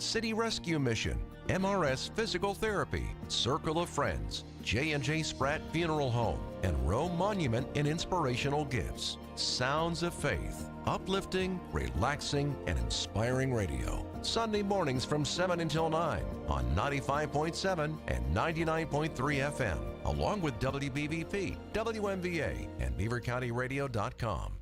City Rescue Mission, MRS Physical Therapy, Circle of Friends, J&J Spratt Funeral Home, and Rome Monument in Inspirational Gifts. Sounds of Faith, uplifting, relaxing, and inspiring radio. Sunday mornings from 7 until 9 on 95.7 and 99.3 FM, along with WBVP, WMVA, and BeaverCountyRadio.com.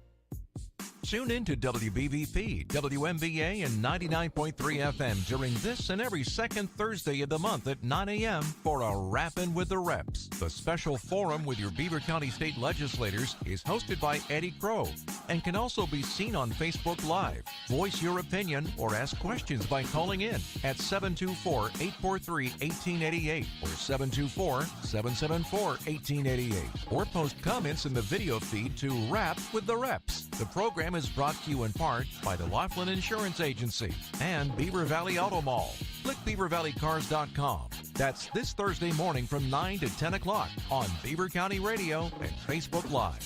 Tune in to WBVP, WMVA, and 99.3 FM during this and every second Thursday of the month at 9 a.m. for a Rappin' with the Reps. The special forum with your Beaver County state legislators is hosted by Eddie Crow and can also be seen on Facebook Live. Voice your opinion or ask questions by calling in at 724-843-1888 or 724-774-1888 or post comments in the video feed to Rap with the Reps. The program is brought to you in part by the Laughlin Insurance Agency and Beaver Valley Auto Mall. Click BeaverValleyCars.com. That's this Thursday morning from 9 to 10 o'clock on Beaver County Radio and Facebook Live.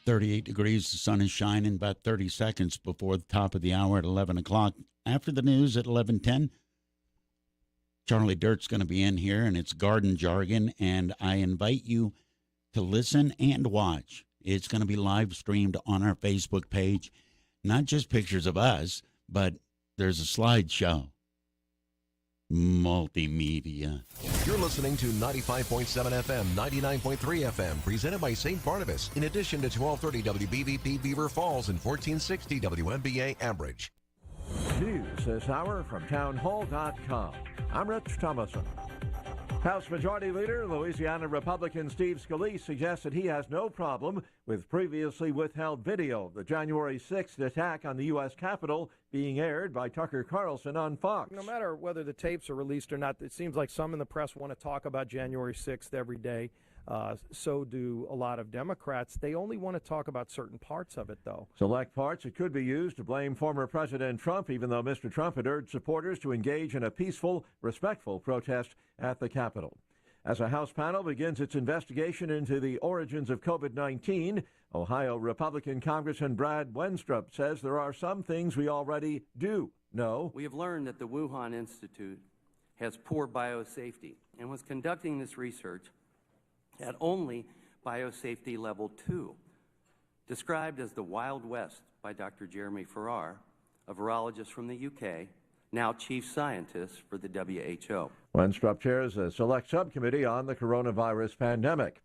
38 degrees, the sun is shining about 30 seconds before the top of the hour at 11 o'clock. After the news at 11:10, Charlie Dirt's going to be in here, and it's Garden Jargon, and I invite you to listen and watch. It's going to be live streamed on our Facebook page. Not just pictures of us, but there's a slideshow. Multimedia. You're listening to 95.7 FM, 99.3 FM, presented by St. Barnabas, in addition to 1230 WBVP Beaver Falls and 1460 WMBA Ambridge. News this hour from townhall.com. I'm Rich Thomason. House Majority Leader, Louisiana Republican Steve Scalise suggests that he has no problem with previously withheld video of the January 6th attack on the U.S. Capitol being aired by Tucker Carlson on Fox. No matter whether the tapes are released or not, it seems like some in the press want to talk about January 6th every day. So do a lot of Democrats. They only want to talk about certain parts of it, though. Select parts it could be used to blame former President Trump, even though Mr. Trump had urged supporters to engage in a peaceful, respectful protest at the Capitol. As a House panel begins its investigation into the origins of COVID-19, Ohio Republican Congressman Brad Wenstrup says there are some things we already do know. We have learned that the Wuhan Institute has poor biosafety and was conducting this research at only biosafety level 2, described as the Wild West by Dr. Jeremy Farrar, a virologist from the UK, now chief scientist for the WHO. Wenstrup chairs a select subcommittee on the coronavirus pandemic.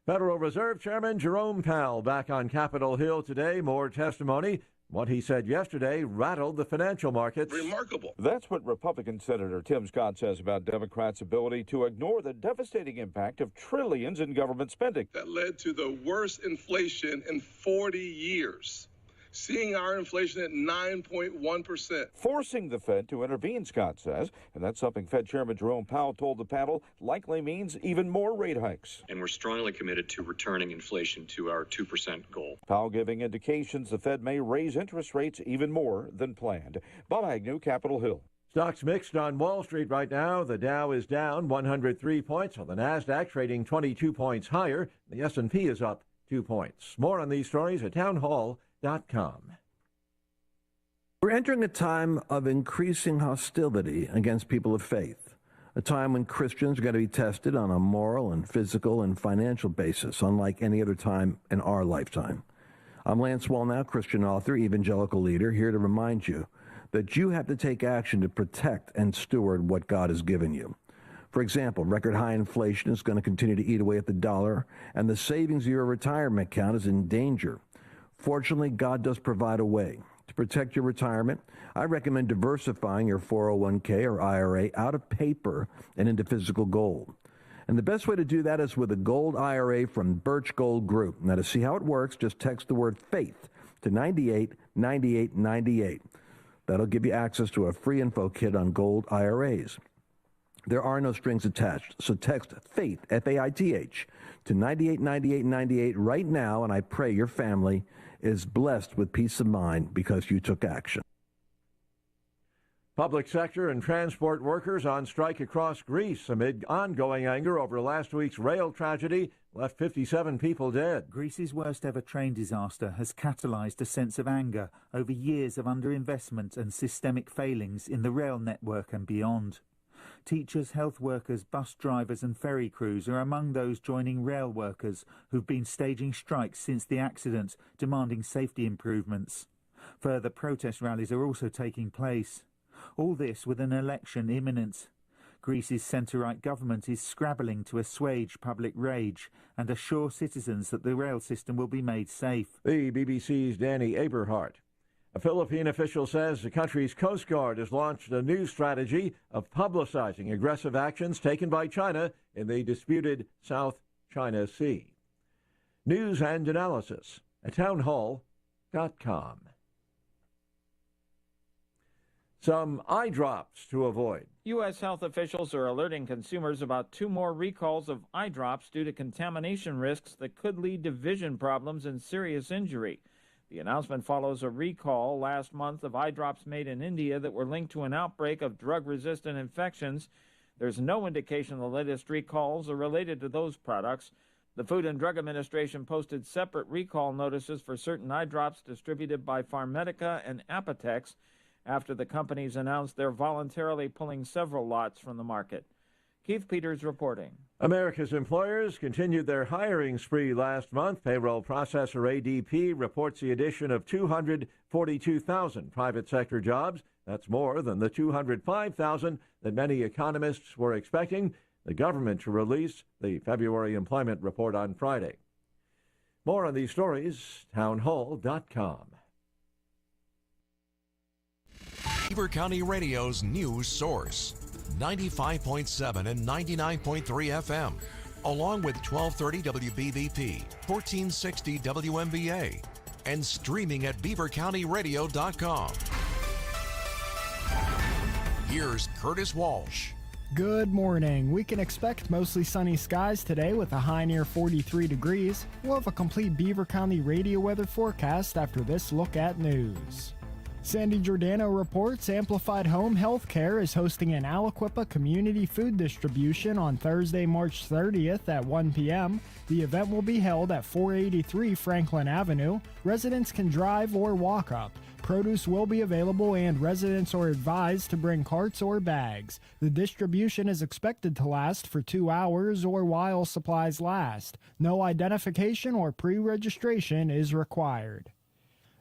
Federal Reserve Chairman Jerome Powell back on Capitol Hill today. More testimony. What he said yesterday rattled the financial markets. Remarkable. That's what Republican Senator Tim Scott says about Democrats' ability to ignore the devastating impact of trillions in government spending. That led to the worst inflation in 40 years. Seeing our inflation at 9.1%. Forcing the Fed to intervene, Scott says, and that's something Fed Chairman Jerome Powell told the panel likely means even more rate hikes. And we're strongly committed to returning inflation to our 2% goal. Powell giving indications the Fed may raise interest rates even more than planned. Bob Agnew, Capitol Hill. Stocks mixed on Wall Street right now. The Dow is down 103 points, while the Nasdaq trading 22 points higher. The S&P is up 2 points. More on these stories at townhall.com. We're entering a time of increasing hostility against people of faith, a time when Christians are going to be tested on a moral and physical and financial basis, unlike any other time in our lifetime. I'm Lance Wallnau, Christian author, evangelical leader, here to remind you that you have to take action to protect and steward what God has given you. For example, record high inflation is going to continue to eat away at the dollar, and the savings of your retirement account is in danger. Fortunately, God does provide a way. To protect your retirement, I recommend diversifying your 401k or IRA out of paper and into physical gold. And the best way to do that is with a gold IRA from Birch Gold Group. Now, to see how it works, just text the word faith to 989898. That'll give you access to a free info kit on gold IRAs. There are no strings attached, so text FAITH, F-A-I-T-H, to 989898 right now, and I pray your family is blessed with peace of mind because you took action. Public sector and transport workers on strike across Greece amid ongoing anger over last week's rail tragedy. left 57 people dead. Greece's worst ever train disaster has catalysed a sense of anger over years of underinvestment and systemic failings in the rail network and beyond. Teachers, health workers, bus drivers and ferry crews are among those joining rail workers who've been staging strikes since the accident, demanding safety improvements. Further protest rallies are also taking place. All this with an election imminent. Greece's centre-right government is scrabbling to assuage public rage and assure citizens that the rail system will be made safe. The BBC's Danny Aberhart. A Philippine official says the country's Coast Guard has launched a new strategy of publicizing aggressive actions taken by China in the disputed South China Sea. News and analysis at townhall.com. Some eye drops to avoid. U.S. health officials are alerting consumers about 2 more recalls of eye drops due to contamination risks that could lead to vision problems and serious injury. The announcement follows a recall last month of eye drops made in India that were linked to an outbreak of drug-resistant infections. There's no indication the latest recalls are related to those products. The Food and Drug Administration posted separate recall notices for certain eye drops distributed by Pharmatica and Apotex after the companies announced they're voluntarily pulling several lots from the market. Keith Peters reporting. America's employers continued their hiring spree last month. Payroll processor ADP reports the addition of 242,000 private sector jobs. That's more than the 205,000 that many economists were expecting the government to release the February employment report on Friday. More on these stories, townhall.com. Beaver County Radio's news source, 95.7 and 99.3 FM, along with 1230 WBVP, 1460 WMVA, and streaming at beavercountyradio.com. Here's Curtis Walsh. Good morning. We can expect mostly sunny skies today with a high near 43 degrees. We'll have a complete Beaver County radio weather forecast after this look at news. Sandy Giordano reports Amplified Home Healthcare is hosting an Aliquippa community food distribution on Thursday, March 30th at 1 p.m. The event will be held at 483 Franklin Avenue. Residents can drive or walk up. Produce will be available and residents are advised to bring carts or bags. The distribution is expected to last for 2 hours or while supplies last. No identification or pre-registration is required.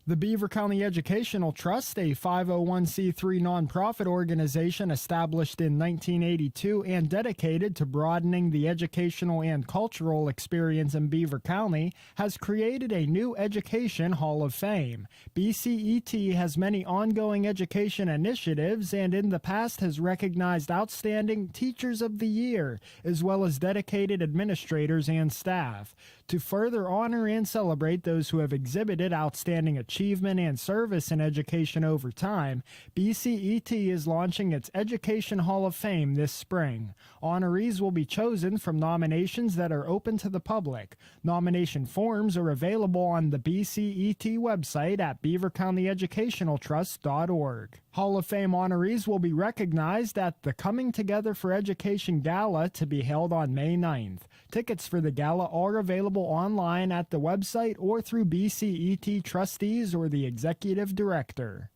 The Beaver County Educational Trust, a 501c3 nonprofit organization established in 1982 and dedicated to broadening the educational and cultural experience in Beaver County, has created a new Education Hall of Fame. BCET has many ongoing education initiatives and in the past has recognized outstanding Teachers of the Year, as well as dedicated administrators and staff. To further honor and celebrate those who have exhibited outstanding achievement and service in education over time, BCET is launching its Education Hall of Fame this spring. Honorees will be chosen from nominations that are open to the public. Nomination forms are available on the BCET website at beavercountyeducationaltrust.org. Hall of Fame honorees will be recognized at the Coming Together for Education Gala to be held on May 9th. Tickets for the gala are available online at the website or through BCET trustees or the executive director.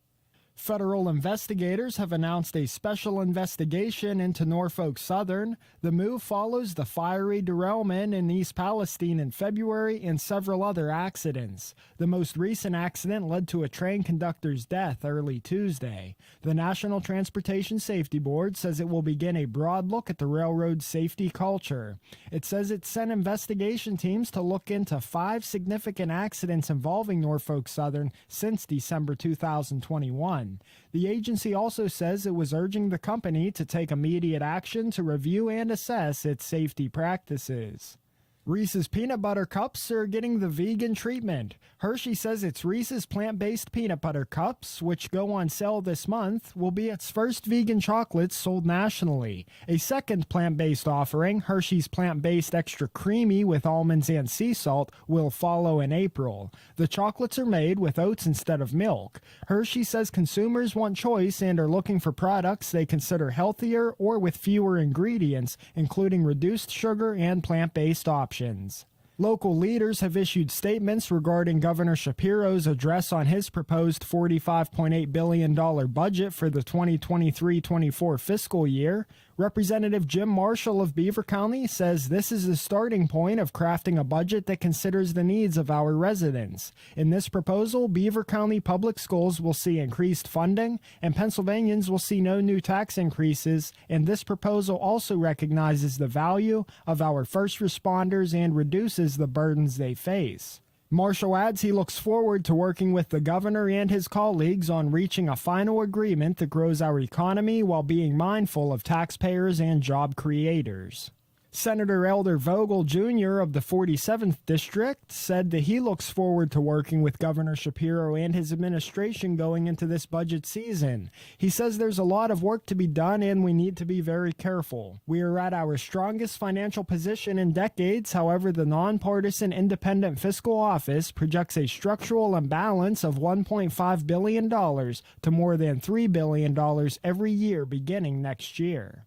Federal investigators have announced a special investigation into Norfolk Southern. The move follows the fiery derailment in East Palestine in February and several other accidents. The most recent accident led to a train conductor's death early Tuesday. The National Transportation Safety Board says it will begin a broad look at the railroad's safety culture. It says it sent investigation teams to look into 5 significant accidents involving Norfolk Southern since December 2021. The agency also says it was urging the company to take immediate action to review and assess its safety practices. Reese's Peanut Butter Cups are getting the vegan treatment. Hershey says its Reese's plant-based peanut butter cups, which go on sale this month, will be its first vegan chocolates sold nationally. A second plant-based offering, Hershey's Plant-Based Extra Creamy with almonds and sea salt, will follow in April. The chocolates are made with oats instead of milk. Hershey says consumers want choice and are looking for products they consider healthier or with fewer ingredients, including reduced sugar and plant-based options. elections. Local leaders have issued statements regarding Governor Shapiro's address on his proposed $45.8 billion budget for the 2023-24 fiscal year. Representative Jim Marshall of Beaver County says this is the starting point of crafting a budget that considers the needs of our residents. In this proposal, Beaver County Public Schools will see increased funding, and Pennsylvanians will see no new tax increases, and this proposal also recognizes the value of our first responders and reduces the burdens they face. Marshall adds he looks forward to working with the governor and his colleagues on reaching a final agreement that grows our economy while being mindful of taxpayers and job creators. Senator Elder Vogel Jr. of the 47th District said that he looks forward to working with Governor Shapiro and his administration going into this budget season. He says there's a lot of work to be done and we need to be very careful. We are at our strongest financial position in decades. However, the nonpartisan independent fiscal office projects a structural imbalance of $1.5 billion to more than $3 billion every year beginning next year.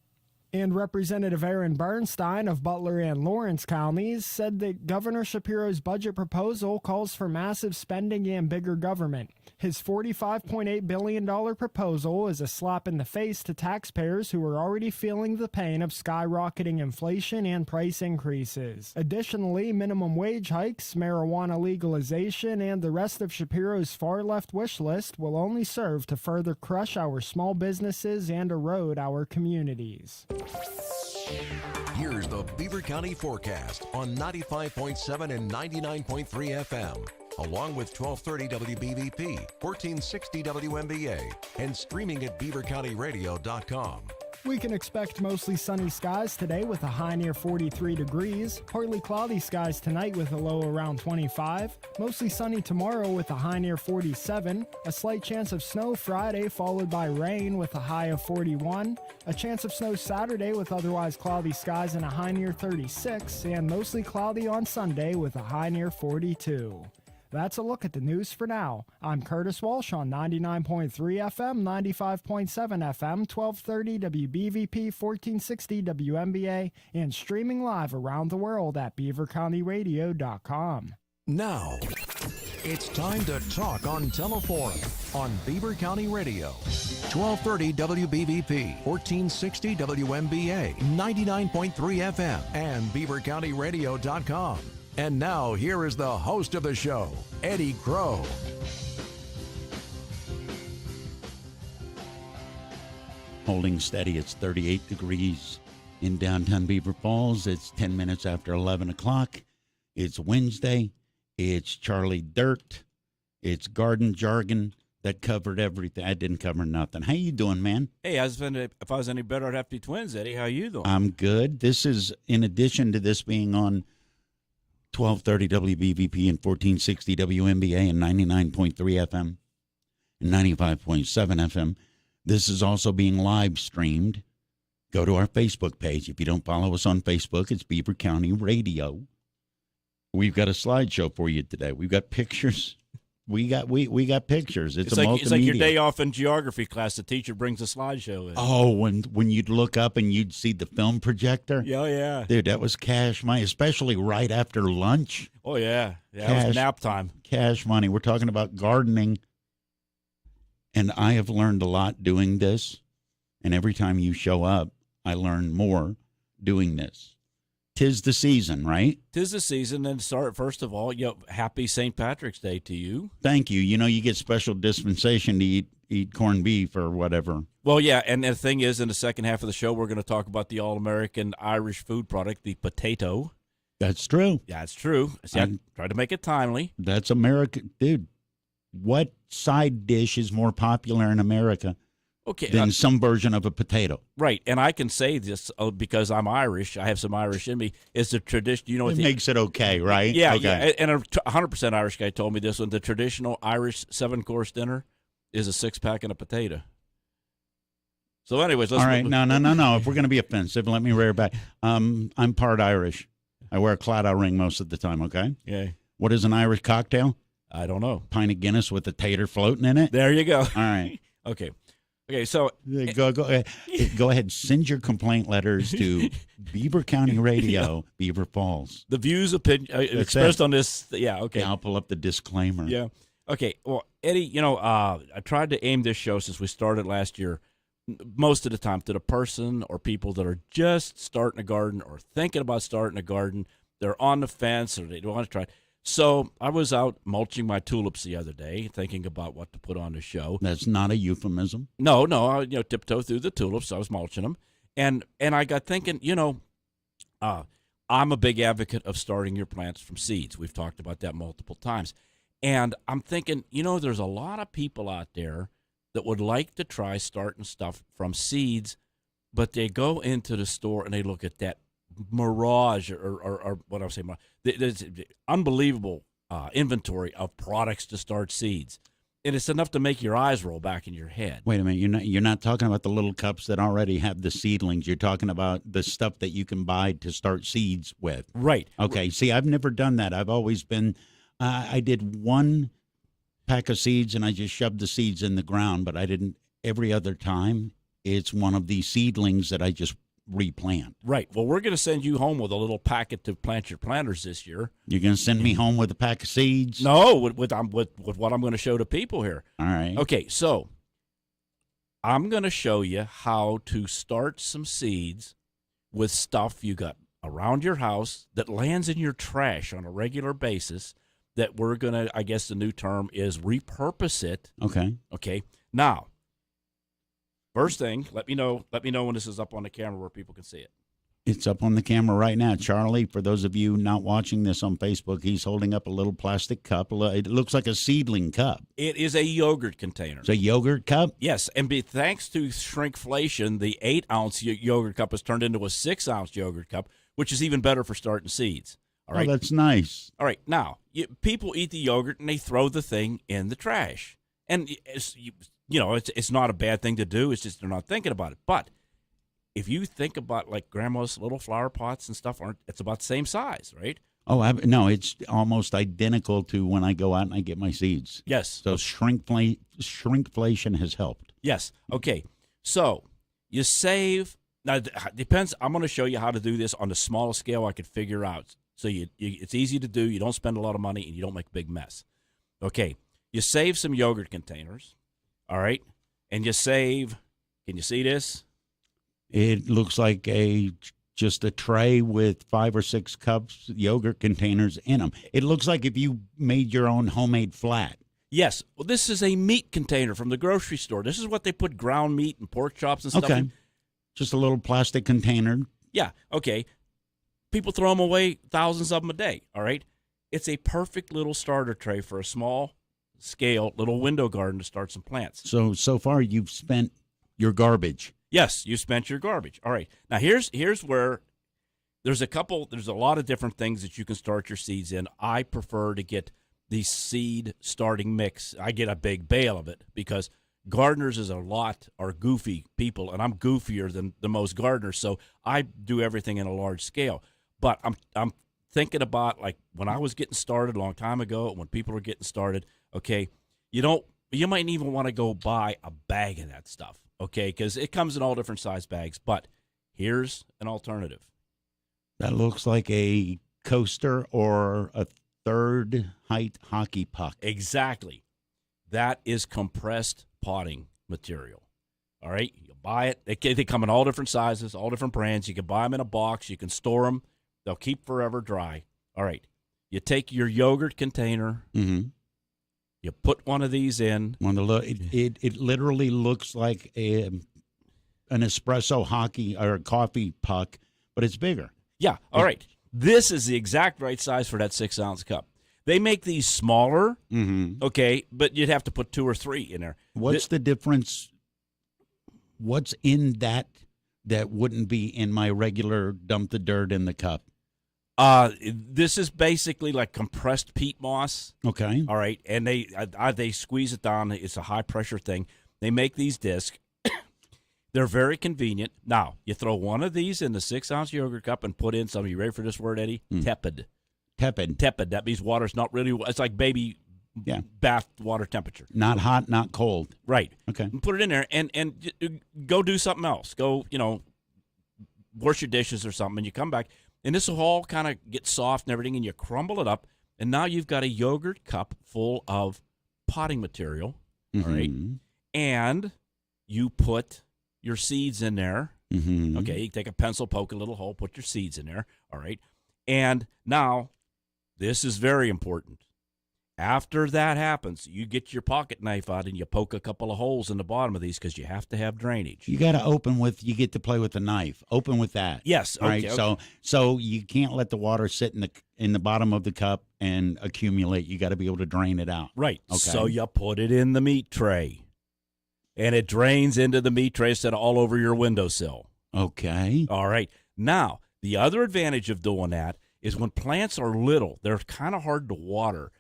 And Representative Aaron Bernstein of Butler and Lawrence counties said that Governor Shapiro's budget proposal calls for massive spending and bigger government. His $45.8 billion proposal is a slap in the face to taxpayers who are already feeling the pain of skyrocketing inflation and price increases. Additionally, minimum wage hikes, marijuana legalization, and the rest of Shapiro's far-left wish list will only serve to further crush our small businesses and erode our communities. Here's the Beaver County forecast on 95.7 and 99.3 FM, along with 1230 WBVP, 1460 WMBA, and streaming at beavercountyradio.com. We can expect mostly sunny skies today with a high near 43 degrees. Partly cloudy skies tonight with a low around 25. Mostly sunny tomorrow with a high near 47. A slight chance of snow Friday followed by rain with a high of 41. A chance of snow Saturday with otherwise cloudy skies and a high near 36. And mostly cloudy on Sunday with a high near 42. That's a look at the news for now. I'm Curtis Walsh on 99.3 FM, 95.7 FM, 1230 WBVP, 1460 WMBA, and streaming live around the world at beavercountyradio.com. Now, it's time to talk on Teleforum on Beaver County Radio. 1230 WBVP, 1460 WMBA, 99.3 FM, and beavercountyradio.com. And now, here is the host of the show, Eddie Crow. Holding steady, it's 38 degrees in downtown Beaver Falls. It's 10 minutes after 11 o'clock. It's Wednesday. It's Charlie Dirt. It's Garden Jargon. That covered everything. I didn't cover nothing. How you doing, man? Hey, if I was any better, I'd have to be twins, Eddie. How you doing? I'm good. This is, in addition to this being on 1230 WBVP and 1460 WMBA and 99.3 FM and 95.7 FM. This is also being live streamed. Go to our Facebook page. If you don't follow us on Facebook, it's Beaver County Radio. We've got a slideshow for you today. We've got pictures. We got pictures. It's a multimedia. It's like your day off in geography class. The teacher brings a slideshow in. Oh, when you'd look up and you'd see the film projector. Yeah, yeah. Dude, that was cash money, especially right after lunch. Oh, yeah. Yeah, it was nap time. Cash money. We're talking about gardening. And I have learned a lot doing this. And every time you show up, I learn more doing this. 'Tis the season, right? 'Tis the season, and first of all, happy St. Patrick's Day to you. Thank you. You know, you get special dispensation to eat corned beef or whatever. Well, yeah, and the thing is, in the second half of the show, we're going to talk about the all-American Irish food product, the potato. That's true. Yeah, it's true. See, I tried to make it timely. That's America. Dude, what side dish is more popular in America than some version of a potato? Right, and I can say this because I'm Irish. I have some Irish in me. It's the tradition. You know, it makes it okay, right? Yeah, okay. Yeah. And a 100% Irish guy told me this one. The traditional Irish 7-course dinner is a 6-pack and a potato. So, anyways, let's. All right, no. If we're going to be offensive, let me rear back. I'm part Irish. I wear a Claddagh ring most of the time. Okay. Yeah. What is an Irish cocktail? I don't know. Pint of Guinness with a tater floating in it. There you go. All right. Okay. Okay, so go ahead. Send your complaint letters to Beaver County Radio, Beaver Falls. The views expressed on this. Yeah, okay. Yeah, I'll pull up the disclaimer. Yeah. Okay. Well, Eddie, I tried to aim this show since we started last year, most of the time, to the person or people that are just starting a garden or thinking about starting a garden. They're on the fence or they don't want to try. So I was out mulching my tulips the other day, thinking about what to put on the show. That's not a euphemism. No, I tiptoe through the tulips. I was mulching them, and I got thinking, I'm a big advocate of starting your plants from seeds. We've talked about that multiple times, and I'm thinking, there's a lot of people out there that would like to try starting stuff from seeds, but they go into the store and they look at that mirage or what I was saying, there's unbelievable inventory of products to start seeds, and it's enough to make your eyes roll back in your head. Wait a minute, you're not talking about the little cups that already have the seedlings. You're talking about the stuff that you can buy to start seeds with. Right. Okay. See, I've never done that. I've always been. I did one pack of seeds and I just shoved the seeds in the ground, but I didn't. Every other time, it's one of these seedlings that I just replant. Right. Well, we're going to send you home with a little packet to plant your planters this year. You're going to send me home with a pack of seeds? No, with what I'm going to show to people here. All right. Okay, so I'm going to show you how to start some seeds with stuff you got around your house that lands in your trash on a regular basis that we're going to, I guess the new term is repurpose it. Okay. Okay. Now, first thing, let me know when this is up on the camera where people can see it. It's up on the camera right now. Charlie, for those of you not watching this on Facebook, he's holding up a little plastic cup. It looks like a seedling cup. It is a yogurt container. It's a yogurt cup? Yes, and thanks to shrinkflation, the 8-ounce yogurt cup has turned into a 6-ounce yogurt cup, which is even better for starting seeds. All right? Oh, that's nice. All right, now, people eat the yogurt and they throw the thing in the trash. And it's not a bad thing to do. It's just they're not thinking about it. But if you think about like grandma's little flower pots and stuff, it's about the same size, right? Oh, no, it's almost identical to when I go out and I get my seeds. Yes. So shrinkflation has helped. Yes. Okay. So you save. Now, it depends. I'm going to show you how to do this on the smallest scale I could figure out. So it's easy to do. You don't spend a lot of money and you don't make a big mess. Okay. You save some yogurt containers. All right. And you save, can you see this? It looks like just a tray with 5 or 6 cups, yogurt containers in them. It looks like if you made your own homemade flat. Yes. Well, this is a meat container from the grocery store. This is what they put ground meat and pork chops and stuff in. Okay. Just a little plastic container. Yeah. Okay. People throw them away, thousands of them a day. All right. It's a perfect little starter tray for a small scale little window garden to start some plants. So far you've spent your garbage. Yes, you spent your garbage. All right. Now here's where there's a lot of different things that you can start your seeds in. I prefer to get the seed starting mix. I get a big bale of it because gardeners are goofy people, and I'm goofier than the most gardeners, so I do everything in a large scale. But I'm thinking about like when I was getting started a long time ago, when people were getting started, okay, you might even want to go buy a bag of that stuff, okay, because it comes in all different size bags. But here's an alternative. That looks like a coaster or a third height hockey puck. Exactly. That is compressed potting material. All right, you buy it. They come in all different sizes, all different brands. You can buy them in a box. You can store them. They'll keep forever dry. All right, you take your yogurt container. Mm-hmm. You put one of these in. It literally looks like an espresso hockey or coffee puck, but it's bigger. Yeah. All right. This is the exact right size for that 6-ounce cup. They make these smaller, okay, but you'd have to put 2 or 3 in there. What's the difference? What's in that wouldn't be in my regular dump the dirt in the cup? This is basically like compressed peat moss. Okay. All right, and they squeeze it down. It's a high pressure thing. They make these discs. They're very convenient. Now you throw one of these in the 6-ounce yogurt cup and put in some. You ready for this word, Eddie? Tepid. Tepid. Tepid. That means water's not really. It's like baby bath water temperature. Not hot, not cold. Right. Okay. And put it in there and go do something else. Go, wash your dishes or something, and you come back, and this will all kind of get soft and everything, and you crumble it up, and now you've got a yogurt cup full of potting material, all right? And you put your seeds in there. Okay, you take a pencil, poke a little hole, put your seeds in there, all right? And now, this is very important. After that happens, you get your pocket knife out and you poke a couple of holes in the bottom of these because you have to have drainage. You got to open with. You get to play with the knife. Open with that. Yes. All okay, right. okay. So you can't let the water sit in the bottom of the cup and accumulate. You got to be able to drain it out. Right. Okay. So you put it in the meat tray, and it drains into the meat tray instead of all over your windowsill. Okay. All right. Now, the other advantage of doing that is when plants are little, they're kind of hard to water.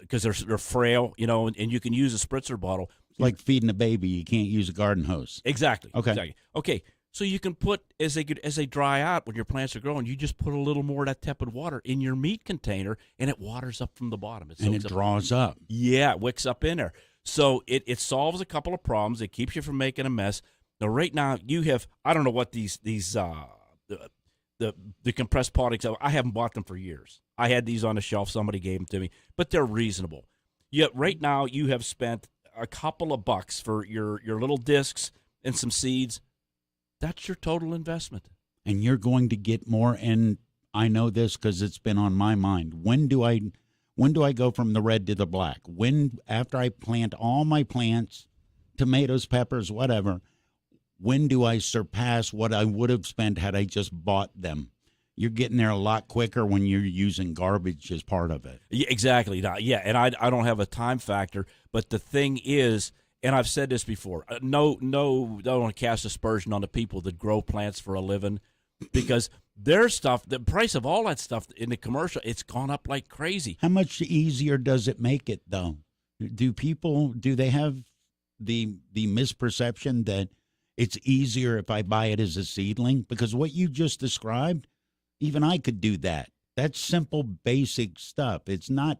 Because they're frail, and you can use a spritzer bottle. It's like feeding a baby. You can't use a garden hose. Exactly. Okay. Exactly. Okay. So you can put, as they dry out when your plants are growing, you just put a little more of that tepid water in your meat container, and it waters up from the bottom. It draws up. Yeah, it wicks up in there. So it solves a couple of problems. It keeps you from making a mess. Now, right now, you have, I don't know what these the compressed pottings, I haven't bought them for years. I had these on the shelf. Somebody gave them to me, but they're reasonable. Yet right now you have spent a couple of bucks for your little discs and some seeds. That's your total investment. And you're going to get more. And I know this because it's been on my mind. When do I go from the red to the black? When, after I plant all my plants, tomatoes, peppers, whatever, when do I surpass what I would have spent had I just bought them? You're getting there a lot quicker when you're using garbage as part of it. Yeah, exactly. Yeah, and I don't have a time factor, but the thing is, and I've said this before, I don't want to cast aspersion on the people that grow plants for a living, because their stuff, the price of all that stuff in the commercial, it's gone up like crazy. How much easier does it make it, though? Do they have the misperception that it's easier if I buy it as a seedling? Because what you just described, even I could do that. That's simple, basic stuff. It's not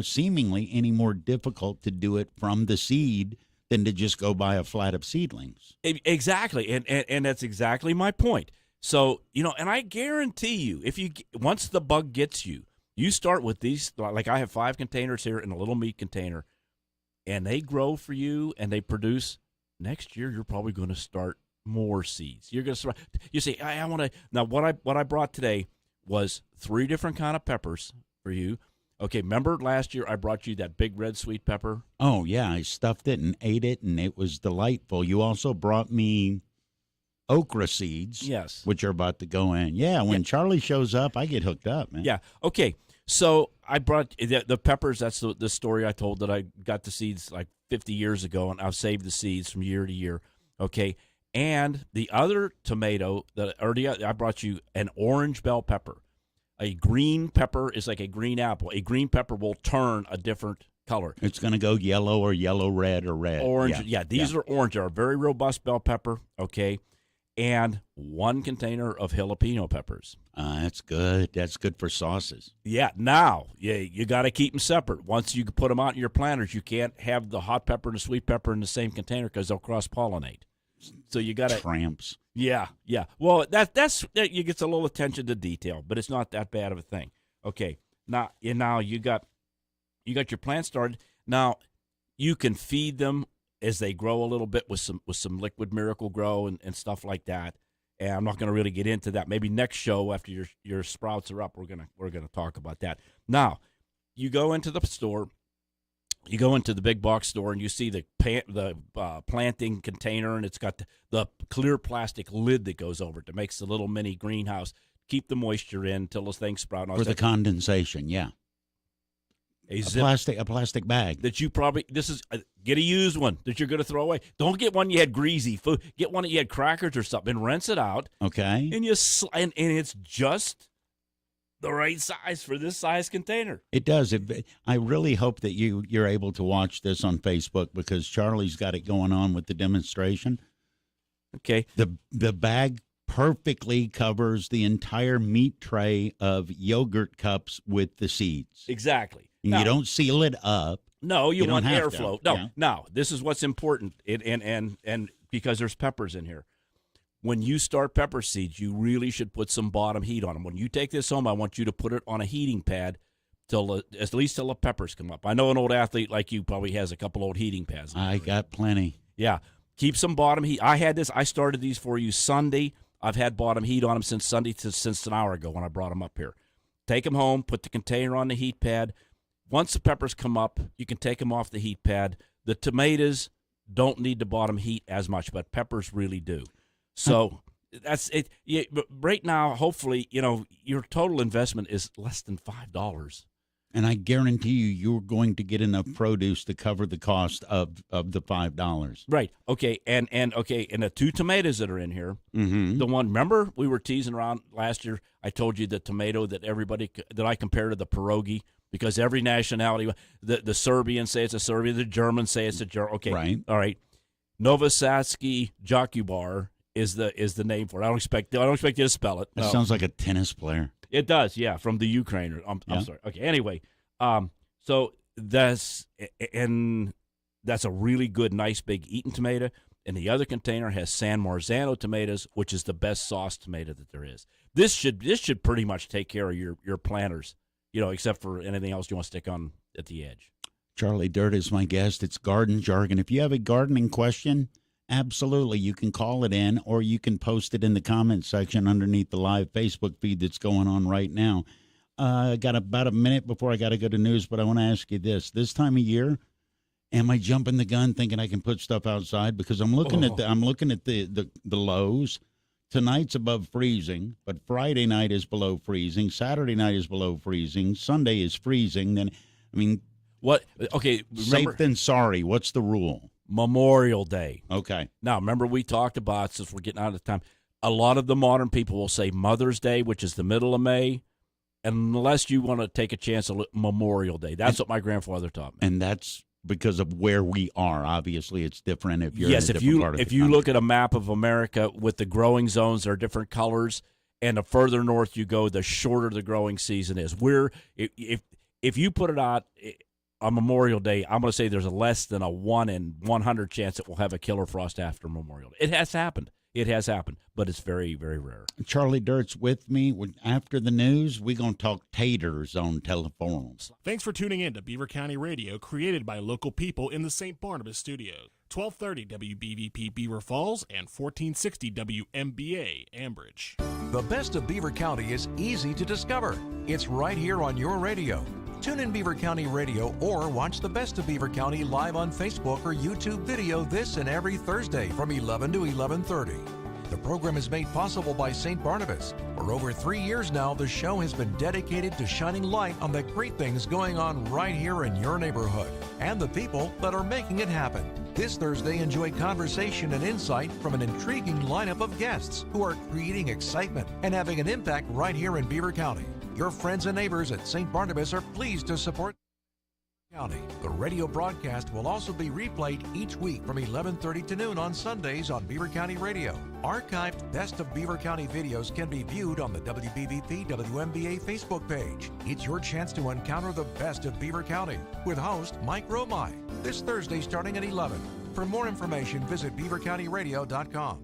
seemingly any more difficult to do it from the seed than to just go buy a flat of seedlings. Exactly, and that's exactly my point. So, and I guarantee you, once the bug gets you, you start with these, like I have 5 containers here in a little meat container, and they grow for you and they produce. Next year, you're probably going to start more seeds. You're going to you say, I want to. Now, what I brought today was 3 different kind of peppers for you. Okay, remember last year I brought you that big red sweet pepper? Oh, yeah, I stuffed it and ate it, and it was delightful. You also brought me okra seeds, yes, which are about to go in. Yeah, when Charlie shows up, I get hooked up, man. Yeah, okay. So I brought the peppers. That's the story I told, that I got the seeds like 50 years ago, and I've saved the seeds from year to year. Okay, and the other tomato I brought you an orange bell pepper. A green pepper is like a green apple. A green pepper will turn a different color. It's going to go yellow or yellow-red or red. Orange, yeah. These are orange. They're a very robust bell pepper, okay? And 1 container of jalapeno peppers. That's good. That's good for sauces. Yeah. Now, you got to keep them separate. Once you put them out in your planters, you can't have the hot pepper and the sweet pepper in the same container because they'll cross-pollinate. So you got to tramps. Yeah. Well, that you get a little attention to detail, but it's not that bad of a thing. Okay. Now you got your plants started. Now you can feed them as they grow a little bit with some liquid Miracle Grow and stuff like that. And I'm not going to really get into that. Maybe next show after your sprouts are up, we're gonna talk about that. Now, you go into the store, you go into the big box store, and you see the planting container, and it's got the clear plastic lid that goes over it that makes the little mini greenhouse. Keep the moisture in until those things sprout. For the condensation, yeah. A plastic bag that you probably get a used one that you're going to throw away. Don't get one you had greasy food. Get one that you had crackers or something and rinse it out. Okay. And and it's just the right size for this size container. It does. I really hope that you're able to watch this on Facebook, because Charlie's got it going on with the demonstration. Okay. The bag perfectly covers the entire meat tray of yogurt cups with the seeds. Exactly. You don't seal it up. No, you want don't have airflow. to. No, Yeah. no. This is what's important, and because there's peppers in here. When you start pepper seeds, you really should put some bottom heat on them. When you take this home, I want you to put it on a heating pad at least till the peppers come up. I know an old athlete like you probably has a couple old heating pads. I got plenty. Yeah, keep some bottom heat. I started these for you Sunday. I've had bottom heat on them since Sunday, since an hour ago when I brought them up here. Take them home, put the container on the heat pad. Once the peppers come up, you can take them off the heat pad. The tomatoes don't need the bottom heat as much, but peppers really do. So that's it. Yeah, but right now, hopefully, your total investment is less than $5. And I guarantee you're going to get enough produce to cover the cost of the $5. Right. Okay. And the 2 tomatoes that are in here, Mm-hmm. the one, remember we were teasing around last year, I told you the tomato that I compared to the pierogi, because every nationality, the Serbians say it's a Serbian, the Germans say it's a German. Okay. Right. All right. Novosadski Jakubar is the name for it. I don't expect you to spell it. That No. sounds like a tennis player. It does, yeah, from the Ukraine. I'm sorry. Okay, anyway, so that's a really good, nice, big eaten tomato. And the other container has San Marzano tomatoes, which is the best sauce tomato that there is. This should pretty much take care of your planters, except for anything else you want to stick on at the edge. Charlie Dirt is my guest. It's Garden Jargon. If you have a gardening question, absolutely, you can call it in, or you can post it in the comments section underneath the live Facebook feed that's going on right now. I got about a minute before I got to go to news, but I want to ask you this. This time of year, am I jumping the gun thinking I can put stuff outside? Because I'm looking at the lows. Tonight's above freezing, but Friday night is below freezing. Saturday night is below freezing. Sunday is freezing. Then, what? Okay, remember, safe than sorry. What's the rule? Memorial Day. Okay. Now, remember we talked about, since we're getting out of time, a lot of the modern people will say Mother's Day, which is the middle of May, unless you want to take a chance of Memorial Day. That's what my grandfather taught me. And that's because of where we are. Obviously, it's different if you're yes, in a if different you part of if the you country. look at a map of America with the growing zones, there are different colors, and the further north you go, the shorter the growing season is. If you put it out on Memorial Day, I'm going to say there's a less than a 1 in 100 chance that we'll have a killer frost after Memorial Day. It has happened. It has happened, but it's very, very rare. Charlie Dirt's with me. After the news, we're going to talk taters on Teleforums. Thanks for tuning in to Beaver County Radio, created by local people in the St. Barnabas studio. 1230 WBVP Beaver Falls and 1460 WMBA Ambridge. The best of Beaver County is easy to discover. It's right here on your radio. Tune in Beaver County Radio or watch the Best of Beaver County live on Facebook or YouTube video this and every Thursday from 11 to 11:30. The program is made possible by St. Barnabas. For over 3 years now, the show has been dedicated to shining light on the great things going on right here in your neighborhood and the people that are making it happen. This Thursday, enjoy conversation and insight from an intriguing lineup of guests who are creating excitement and having an impact right here in Beaver County. Your friends and neighbors at St. Barnabas are pleased to support County. The radio broadcast will also be replayed each week from 11:30 to noon on Sundays on Beaver County Radio. Archived Best of Beaver County videos can be viewed on the WBVP WMBA Facebook page. It's your chance to encounter the best of Beaver County with host Mike Romai this Thursday starting at 11. For more information, visit beavercountyradio.com.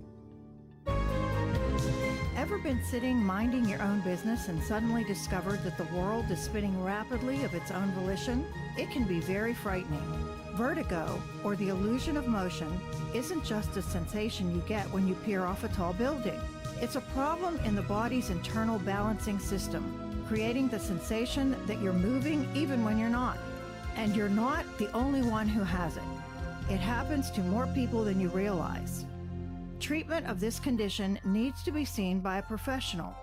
Ever been sitting minding your own business and suddenly discovered that the world is spinning rapidly of its own volition? It can be very frightening. Vertigo, or the illusion of motion, isn't just a sensation you get when you peer off a tall building. It's a problem in the body's internal balancing system, creating the sensation that you're moving even when you're not. And you're not the only one who has it. It happens to more people than you realize. Treatment of this condition needs to be seen by a professional.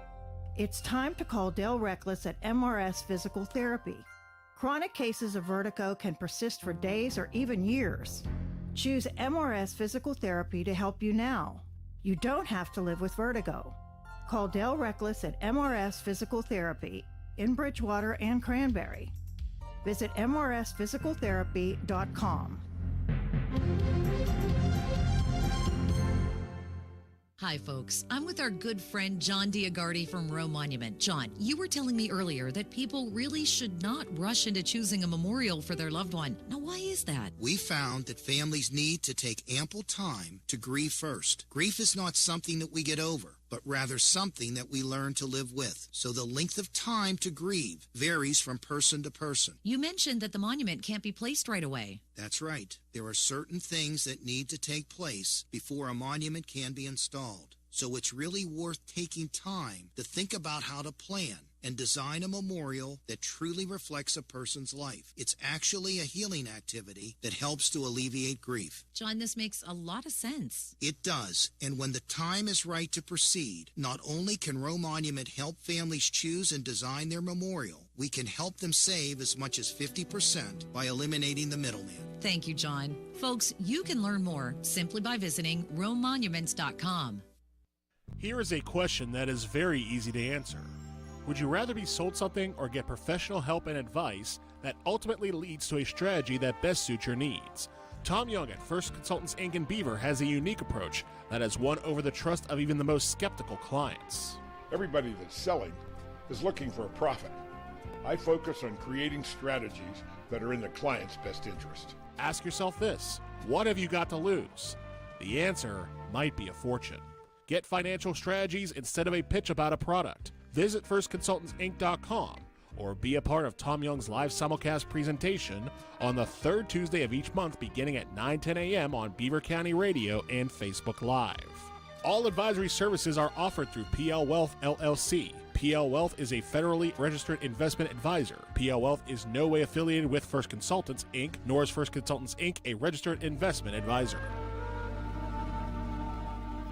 It's time to call Del Reckless at MRS Physical Therapy. Chronic cases of vertigo can persist for days or even years. Choose MRS Physical Therapy to help you now. You don't have to live with vertigo. Call Del Reckless at MRS Physical Therapy in Bridgewater and Cranberry. Visit mrsphysicaltherapy.com. Hi, folks. I'm with our good friend John Diagardi from Roe Monument. John, you were telling me earlier that people really should not rush into choosing a memorial for their loved one. Now, why is that? We found that families need to take ample time to grieve first. Grief is not something that we get over, but rather something that we learn to live with. So the length of time to grieve varies from person to person. You mentioned that the monument can't be placed right away. That's right. There are certain things that need to take place before a monument can be installed. So it's really worth taking time to think about how to plan and design a memorial that truly reflects a person's life. It's actually a healing activity that helps to alleviate grief. John, this makes a lot of sense. It does, and when the time is right to proceed, not only can Roe Monument help families choose and design their memorial, we can help them save as much as 50% by eliminating the middleman. Thank you, John. Folks, you can learn more simply by visiting RoeMonuments.com. Here is a question that is very easy to answer. Would you rather be sold something or get professional help and advice that ultimately leads to a strategy that best suits your needs? Tom Young at First Consultants Inc. in Beaver has a unique approach that has won over the trust of even the most skeptical clients. Everybody that's selling is looking for a profit. I focus on creating strategies that are in the client's best interest. Ask yourself this: what have you got to lose? The answer might be a fortune. Get financial strategies instead of a pitch about a product. Visit firstconsultantsinc.com or be a part of Tom Young's live simulcast presentation on the third Tuesday of each month beginning at 9:10 a.m. on Beaver County Radio and Facebook Live. All advisory services are offered through PL Wealth LLC. PL Wealth is a federally registered investment advisor. PL Wealth is no way affiliated with First Consultants Inc., nor is First Consultants Inc. a registered investment advisor.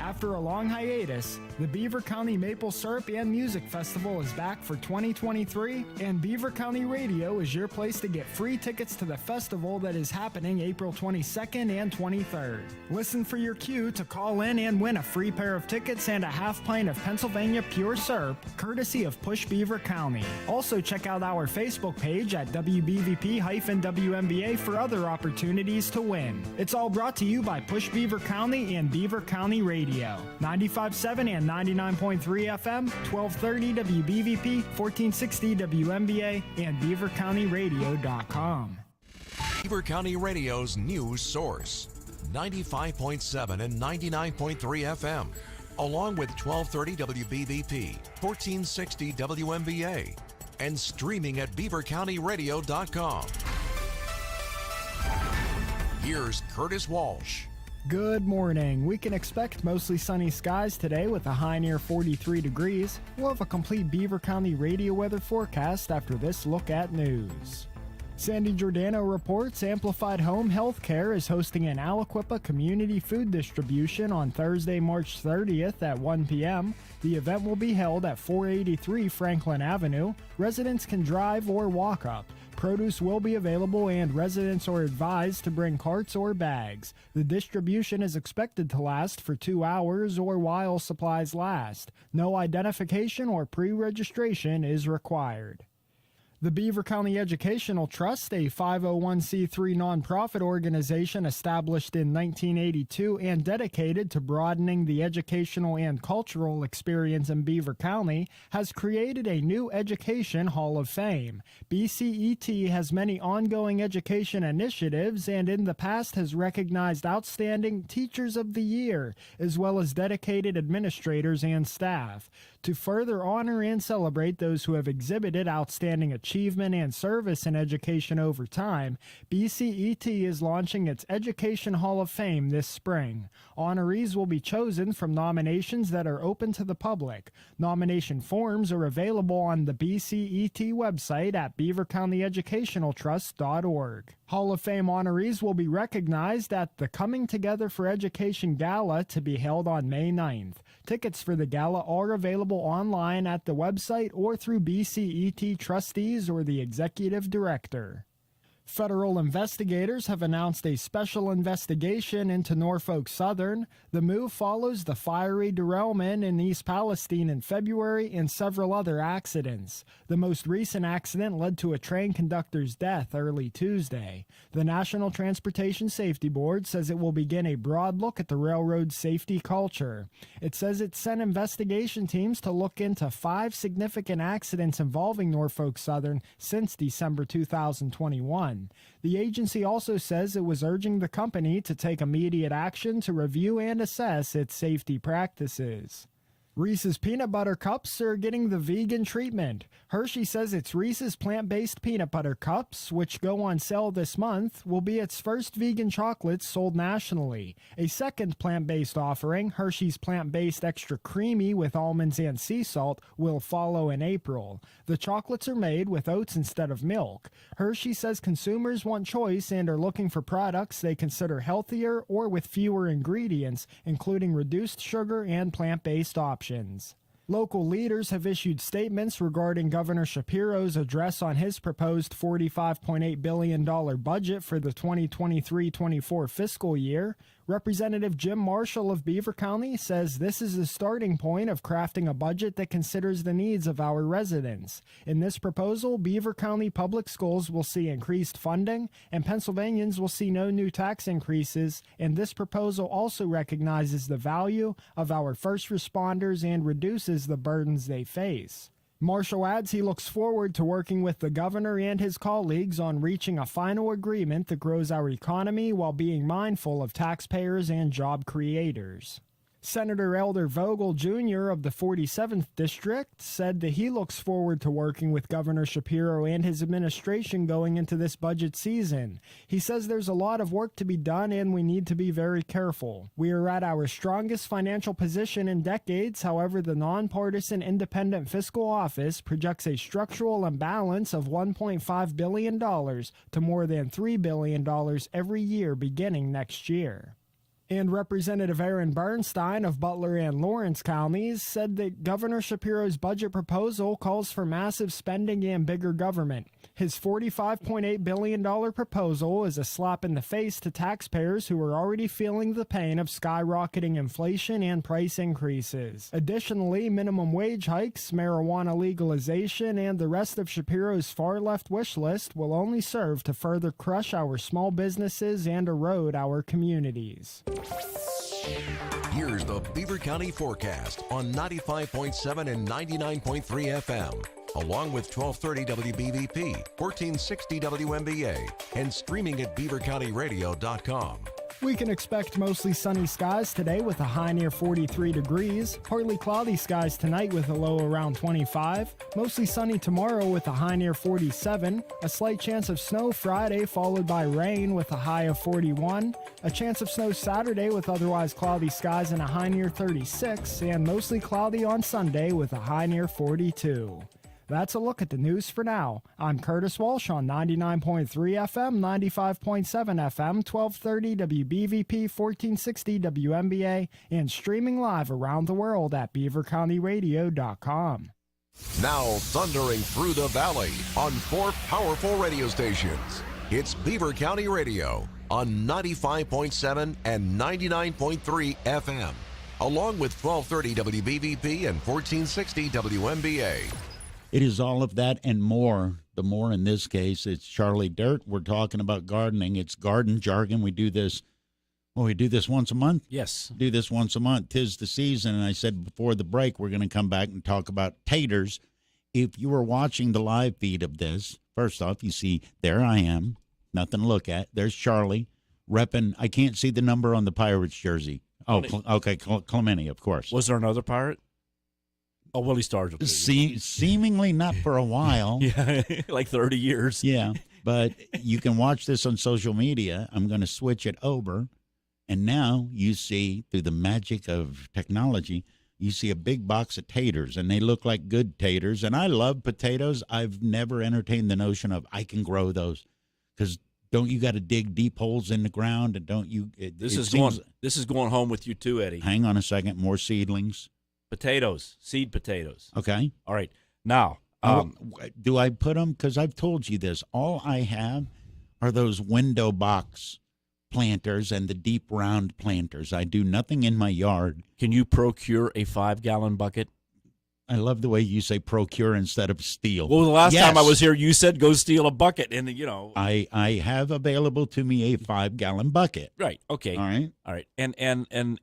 After a long hiatus, the Beaver County Maple Syrup and Music Festival is back for 2023, and Beaver County Radio is your place to get free tickets to the festival that is happening April 22nd and 23rd. Listen for your cue to call in and win a free pair of tickets and a half pint of Pennsylvania Pure Syrup, courtesy of Push Beaver County. Also check out our Facebook page at WBVP-WMBA for other opportunities to win. It's all brought to you by Push Beaver County and Beaver County Radio. 95.7 and 99.3 FM, 1230 WBVP, 1460 WMBA, and BeaverCountyRadio.com. Beaver County Radio's news source, 95.7 and 99.3 FM, along with 1230 WBVP, 1460 WMBA, and streaming at BeaverCountyRadio.com. Here's Curtis Walsh. Good morning. We can expect mostly sunny skies today with a high near 43 degrees. We'll have a complete Beaver County radio weather forecast after this look at news. Sandy Giordano reports Amplified Home Healthcare is hosting an Aliquippa community food distribution on Thursday, March 30th at 1 p.m. The event will be held at 483 Franklin Avenue. Residents can drive or walk up. Produce will be available and residents are advised to bring carts or bags. The distribution is expected to last for 2 hours or while supplies last. No identification or pre-registration is required. The Beaver County Educational Trust, a 501c3 nonprofit organization established in 1982 and dedicated to broadening the educational and cultural experience in Beaver County, has created a new Education Hall of Fame. BCET has many ongoing education initiatives and in the past has recognized outstanding Teachers of the Year, as well as dedicated administrators and staff. To further honor and celebrate those who have exhibited outstanding achievement and service in education over time, BCET is launching its Education Hall of Fame this spring. Honorees will be chosen from nominations that are open to the public. Nomination forms are available on the BCET website at beavercountyeducationaltrust.org. Hall of Fame honorees will be recognized at the Coming Together for Education Gala to be held on May 9th. Tickets for the gala are available online at the website or through BCET trustees or the executive director. Federal investigators have announced a special investigation into Norfolk Southern. The move follows the fiery derailment in East Palestine in February and several other accidents. The most recent accident led to a train conductor's death early Tuesday. The National Transportation Safety Board says it will begin a broad look at the railroad safety culture. It says it sent investigation teams to look into 5 significant accidents involving Norfolk Southern since December 2021. The agency also says it was urging the company to take immediate action to review and assess its safety practices. Reese's Peanut Butter Cups are getting the vegan treatment. Hershey says its Reese's plant-based peanut butter cups, which go on sale this month, will be its first vegan chocolates sold nationally. A second plant-based offering, Hershey's Plant-Based Extra Creamy with almonds and sea salt, will follow in April. The chocolates are made with oats instead of milk. Hershey says consumers want choice and are looking for products they consider healthier or with fewer ingredients, including reduced sugar and plant-based options. Local leaders have issued statements regarding Governor Shapiro's address on his proposed $45.8 billion budget for the 2023-24 fiscal year. Representative Jim Marshall of Beaver County says this is the starting point of crafting a budget that considers the needs of our residents. In this proposal, Beaver County Public Schools will see increased funding, and Pennsylvanians will see no new tax increases, and this proposal also recognizes the value of our first responders and reduces the burdens they face. Marshall adds he looks forward to working with the governor and his colleagues on reaching a final agreement that grows our economy while being mindful of taxpayers and job creators. Senator Elder Vogel Jr. of the 47th District said that he looks forward to working with Governor Shapiro and his administration going into this budget season. He says there's a lot of work to be done and we need to be very careful. We are at our strongest financial position in decades. However, the nonpartisan Independent Fiscal Office projects a structural imbalance of $1.5 billion to more than $3 billion every year beginning next year. And Representative Aaron Bernstein of Butler and Lawrence counties said that Governor Shapiro's budget proposal calls for massive spending and bigger government. His $45.8 billion proposal is a slap in the face to taxpayers who are already feeling the pain of skyrocketing inflation and price increases. Additionally, minimum wage hikes, marijuana legalization, and the rest of Shapiro's far-left wish list will only serve to further crush our small businesses and erode our communities. Here's the Beaver County forecast on 95.7 and 99.3 FM, along with 1230 WBVP, 1460 WMBA, and streaming at beavercountyradio.com. We can expect mostly sunny skies today with a high near 43 degrees. Partly cloudy skies tonight with a low around 25. Mostly sunny tomorrow with a high near 47. A slight chance of snow Friday followed by rain with a high of 41. A chance of snow Saturday with otherwise cloudy skies and a high near 36. And mostly cloudy on Sunday with a high near 42. That's a look at the news for now. I'm Curtis Walsh on 99.3 FM, 95.7 FM, 1230 WBVP, 1460 WMBA, and streaming live around the world at beavercountyradio.com. Now thundering through the valley on 4 powerful radio stations. It's Beaver County Radio on 95.7 and 99.3 FM, along with 1230 WBVP and 1460 WMBA. It is all of that and more. The more in this case, it's Charlie Dirt. We're talking about gardening. It's garden jargon. We do this. Well, we do this once a month. Yes. Do this once a month. 'Tis the season. And I said before the break, we're going to come back and talk about taters. If you were watching the live feed of this, first off, you see there I am. Nothing to look at. There's Charlie repping. I can't see the number on the Pirates jersey. Oh, okay. Clemente, of course. Was there another pirate? Oh, Willie Stars. Seemingly not for a while. Yeah, like 30 years. Yeah, but you can watch this on social media. I'm going to switch it over. And now you see, through the magic of technology, you see a big box of taters, and they look like good taters. And I love potatoes. I've never entertained the notion of I can grow those, because don't you got to dig deep holes in the ground? And don't you? This is going home with you too, Eddie. Hang on a second. More seedlings. Potatoes, seed potatoes. Okay. All right. Now, do I put them? Because I've told you this. All I have are those window box planters and the deep round planters. I do nothing in my yard. Can you procure a 5-gallon bucket? I love the way you say procure instead of steal. Well, the last time I was here, you said go steal a bucket, and I have available to me a 5-gallon bucket. Right. Okay. All right. And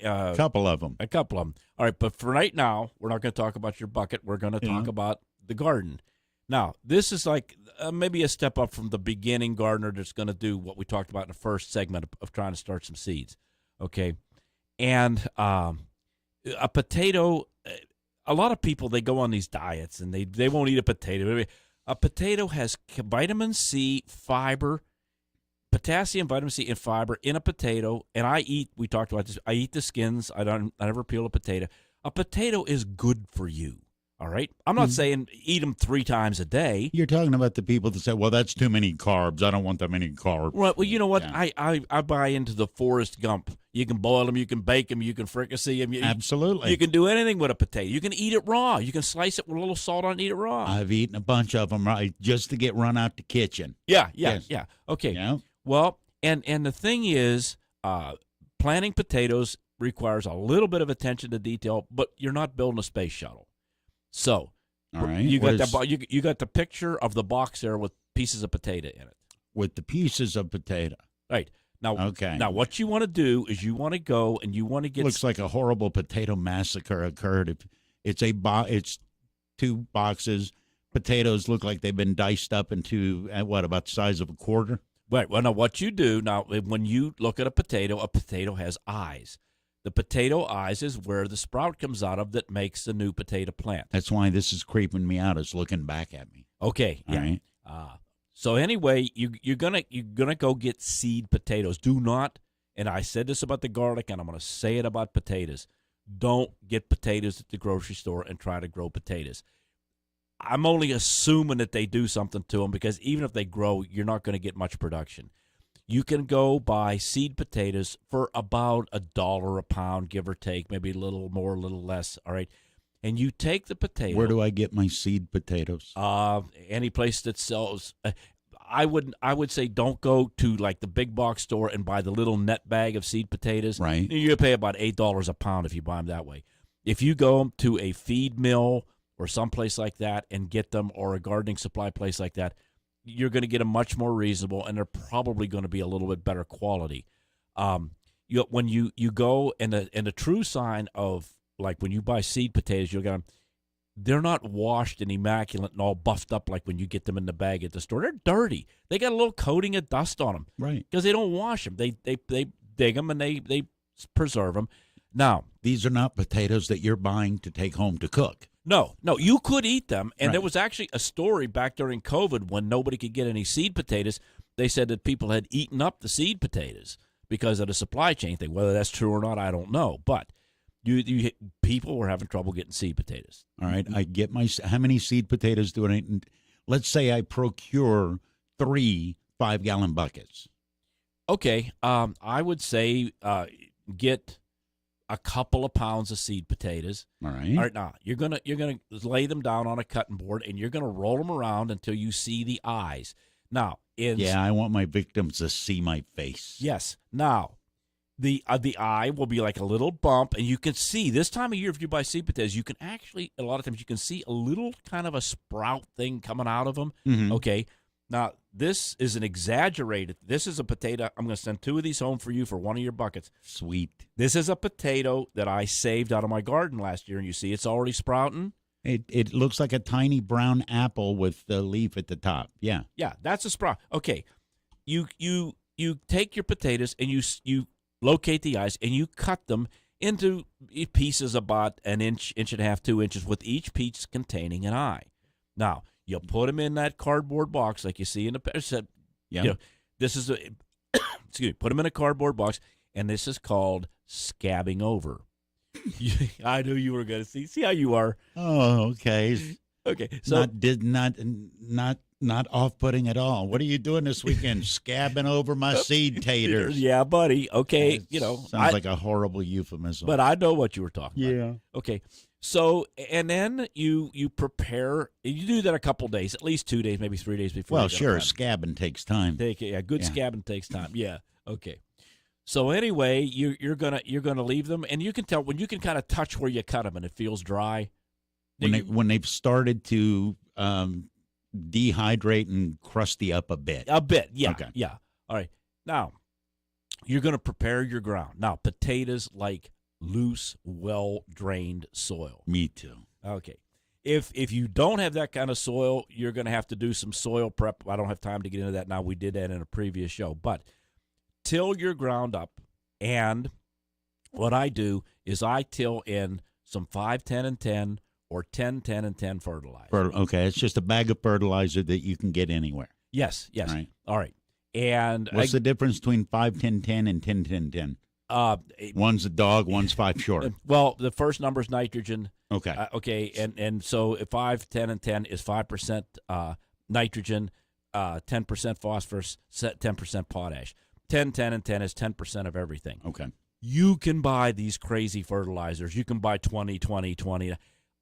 a couple of them. All right. But for right now, we're not going to talk about your bucket. We're going to talk about the garden. Now, this is like maybe a step up from the beginning gardener that's going to do what we talked about in the first segment of trying to start some seeds. Okay. And a potato. A lot of people, they go on these diets and they won't eat a potato. A potato has vitamin C, fiber, potassium, vitamin C, and fiber in a potato. And we talked about this, I eat the skins. I never peel a potato. A potato is good for you. All right? I'm not saying eat them 3 times a day. You're talking about the people that say, well, that's too many carbs. I don't want that many carbs. Right. Well, you know what? Yeah. I buy into the Forrest Gump. You can boil them. You can bake them. You can fricassee them. Absolutely. You can do anything with a potato. You can eat it raw. You can slice it with a little salt on and eat it raw. I've eaten a bunch of them just to get run out the kitchen. Yeah. Okay. Yeah. Well, and the thing is, planting potatoes requires a little bit of attention to detail, but you're not building a space shuttle. So, all right, you got you got the picture of the box there with pieces of potato in it. With the pieces of potato, right now. Okay. Now, what you want to do is you want to go and you want to get. Looks like a horrible potato massacre occurred. It's 2 boxes. Potatoes look like they've been diced up into about the size of a quarter. Right. Well, now what you do now when you look at a potato has eyes. The potato eyes is where the sprout comes out of that makes the new potato plant. That's why this is creeping me out. It's looking back at me. Okay. All right. So anyway, you're gonna go get seed potatoes. Do not, and I said this about the garlic, and I'm gonna say it about potatoes. Don't get potatoes at the grocery store and try to grow potatoes. I'm only assuming that they do something to them because even if they grow, you're not going to get much production. You can go buy seed potatoes for about $1 a pound, give or take, maybe a little more, a little less. All right, and you take the potato. Where do I get my seed potatoes? Any place that sells. I would say don't go to like the big box store and buy the little net bag of seed potatoes. Right, you're gonna pay about $8 a pound if you buy them that way. If you go to a feed mill or someplace like that and get them, or a gardening supply place like that, you're going to get them much more reasonable, and they're probably going to be a little bit better quality. When you go, and the true sign of, like, when you buy seed potatoes, you'll get them, they're not washed and immaculate and all buffed up like when you get them in the bag at the store. They're dirty. They got a little coating of dust on them. Right. Because they don't wash them. They dig them and they preserve them. Now, these are not potatoes that you're buying to take home to cook. No, you could eat them. And Right. There was actually a story back during COVID when nobody could get any seed potatoes. They said that people had eaten up the seed potatoes because of the supply chain thing. Whether that's true or not, I don't know. But people were having trouble getting seed potatoes. All right, I get how many seed potatoes do I need? Let's say I procure 3 5-gallon buckets. Okay, I would say get a couple of pounds of seed potatoes. All right. All right. Now you're gonna lay them down on a cutting board, and you're gonna roll them around until you see the eyes. Now, I want my victims to see my face. Yes. Now, the eye will be like a little bump, and you can see this time of year if you buy seed potatoes, you can actually a lot of times you can see a little kind of a sprout thing coming out of them. Mm-hmm. Okay. Now, this is an exaggerated. This is a potato. I'm going to send 2 of these home for you for one of your buckets. Sweet. This is a potato that I saved out of my garden last year, and you see it's already sprouting. It looks like a tiny brown apple with the leaf at the top. Yeah. Yeah, that's a sprout. Okay. You take your potatoes and you locate the eyes and you cut them into pieces about an inch, inch and a half, 2 inches, with each piece containing an eye. Now, you put them in that cardboard box like you see in the Yeah. You know, this is excuse me. Put them in a cardboard box, and this is called scabbing over. I knew you were going to see how you are. Oh, okay. Okay, so not off-putting at all. What are you doing this weekend? Scabbing over my seed taters. Yeah, buddy. Okay, Sounds like a horrible euphemism. But I know what you were talking about. Yeah. Okay, So, and then you prepare. You do that a couple days, at least 2 days, maybe 3 days before. Well, sure, scabbing takes time. Good scabbing takes time. Yeah. Okay. So anyway, you're gonna leave them, and you can tell when you can kind of touch where you cut them, and it feels dry. When they've started to dehydrate and crusty up a bit. A bit, yeah. Okay. Yeah. All right. Now, you're going to prepare your ground. Now, potatoes like loose, well-drained soil. Me too. Okay. If you don't have that kind of soil, you're going to have to do some soil prep. I don't have time to get into that now. We did that in a previous show. But till your ground up, and what I do is I till in some 5, 10, and 10 or 10, 10, and 10 fertilizer. Okay, it's just a bag of fertilizer that you can get anywhere. Yes. Right. All right. And what's the difference between 5, 10, 10 and 10, 10, 10? One's a dog, one's 5 short. Well, the first number is nitrogen. Okay. Okay, and so if 5, 10, and 10 is 5% nitrogen, 10% phosphorus, 10% potash. 10, 10, and 10 is 10% of everything. Okay. You can buy these crazy fertilizers. You can buy 20, 20, 20.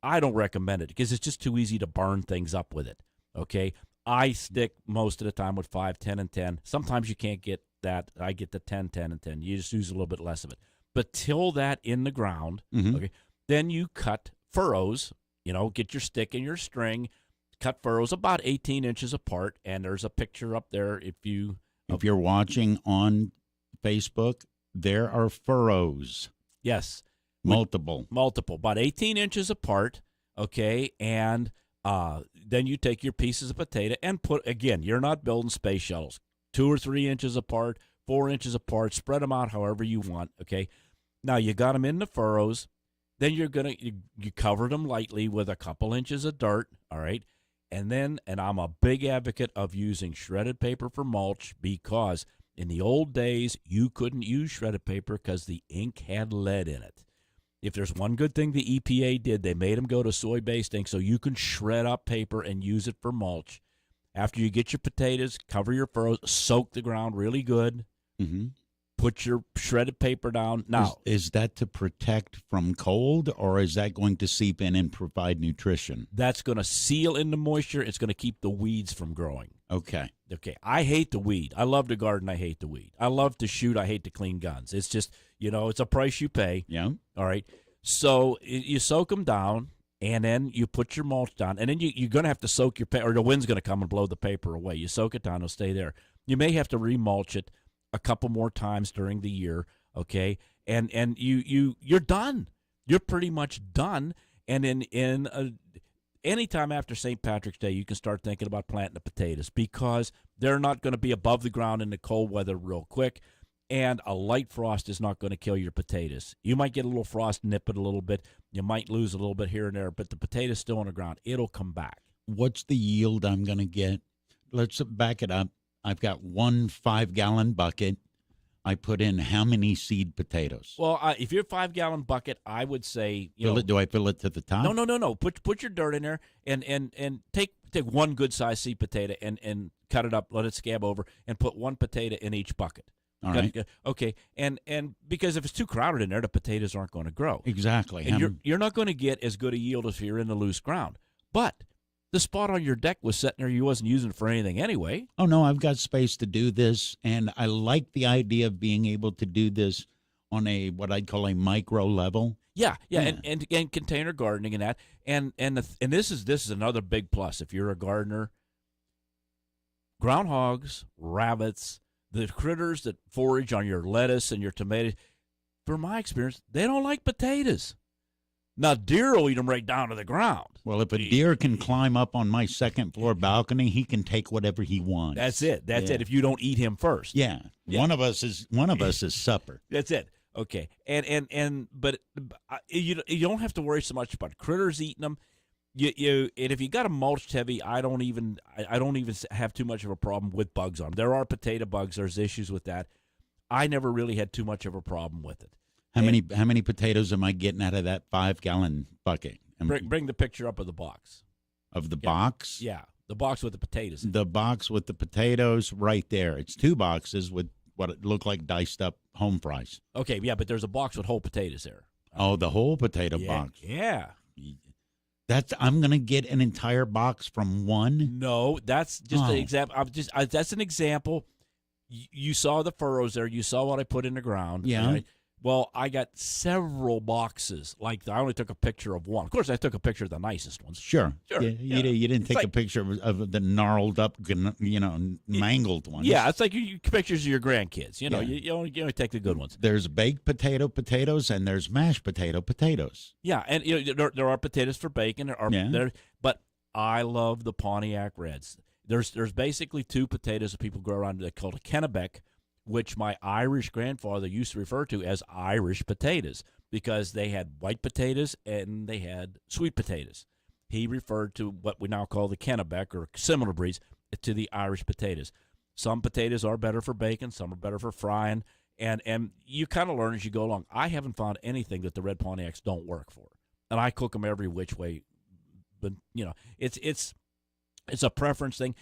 I don't recommend it because it's just too easy to burn things up with it. Okay? I stick most of the time with 5, 10, and 10. Sometimes you can't get that. I get the 10, 10, and 10. You just use a little bit less of it. But till that in the ground, okay, then you cut furrows. Get your stick and your string, cut furrows about 18 inches apart, and there's a picture up there if you're watching on Facebook, there are furrows. Yes. Multiple, about 18 inches apart, okay, and then you take your pieces of potato and you're not building space shuttles, 2 or 3 inches apart, 4 inches apart, spread them out however you want, okay. Now you got them in the furrows, then you covered them lightly with a couple inches of dirt, all right, and I'm a big advocate of using shredded paper for mulch because in the old days you couldn't use shredded paper because the ink had lead in it. If there's one good thing the EPA did, they made them go to soy-based ink so you can shred up paper and use it for mulch. After you get your potatoes, cover your furrows, soak the ground really good, put your shredded paper down. Now, is that to protect from cold, or is that going to seep in and provide nutrition? That's going to seal in the moisture. It's going to keep the weeds from growing. Okay. I hate the weed. I love to garden. I hate the weed. I love to shoot. I hate to clean guns. It's just, it's a price you pay. Yeah. All right. So you soak them down, and then you put your mulch down, and then you're going to have to soak your paper, or the wind's going to come and blow the paper away. You soak it down. It'll stay there. You may have to remulch it a couple more times during the year, okay? And you're done. You're pretty much done. And anytime after St. Patrick's Day, you can start thinking about planting the potatoes because they're not going to be above the ground in the cold weather real quick, and a light frost is not going to kill your potatoes. You might get a little frost, nip it a little bit. You might lose a little bit here and there, but the potato's still on the ground. It'll come back. What's the yield I'm going to get? Let's back it up. I've got 1 5-gallon bucket. I put in how many seed potatoes? Well, if you're a 5-gallon bucket, I would say do I fill it to the top? No. Put your dirt in there and take one good sized seed potato and cut it up, let it scab over, and put 1 potato in each bucket. All right. Okay. And because if it's too crowded in there, the potatoes aren't going to grow. Exactly. And you're not going to get as good a yield as if you're in the loose ground. But the spot on your deck was sitting there. You wasn't using it for anything anyway. Oh, no, I've got space to do this, and I like the idea of being able to do this on what I'd call a micro level. Yeah. And container gardening and that. And this is another big plus if you're a gardener. Groundhogs, rabbits, the critters that forage on your lettuce and your tomatoes, from my experience, they don't like potatoes. Now, deer will eat them right down to the ground. Well, if a deer can climb up on my second-floor balcony, he can take whatever he wants. That's it. That's it. If you don't eat him first. Yeah. One of us is supper. That's it. Okay. But you don't have to worry so much about critters eating them. And if you got them mulched heavy, I don't even have too much of a problem with bugs on them. There are potato bugs. There's issues with that. I never really had too much of a problem with it. How many potatoes am I getting out of that 5-gallon bucket? Bring the picture up of the box. Of the box? Yeah, the box with the potatoes. The box with the potatoes right there. It's 2 boxes with what look like diced up home fries. Okay, yeah, but there's a box with whole potatoes there. Oh, the whole potato box. Yeah. I'm going to get an entire box from one. No, that's just an example. That's an example. You saw the furrows there. You saw what I put in the ground. Yeah. Right? Well, I got several boxes. Like, I only took a picture of one. Of course, I took a picture of the nicest ones. Sure. Yeah, You didn't take a picture of the gnarled up, mangled ones. Yeah, it's like pictures of your grandkids. You know, you only take the good ones. There's baked potatoes and there's mashed potatoes. Yeah, and there are potatoes for bacon. But I love the Pontiac Reds. There's basically two potatoes that people grow around. They're called a Kennebec, which my Irish grandfather used to refer to as Irish potatoes because they had white potatoes and they had sweet potatoes. He referred to what we now call the Kennebec or similar breeds to the Irish potatoes. Some potatoes are better for bacon, some are better for frying, and you kind of learn as you go along. I haven't found anything that the red Pontiacs don't work for, and I cook them every which way. But it's a preference thing.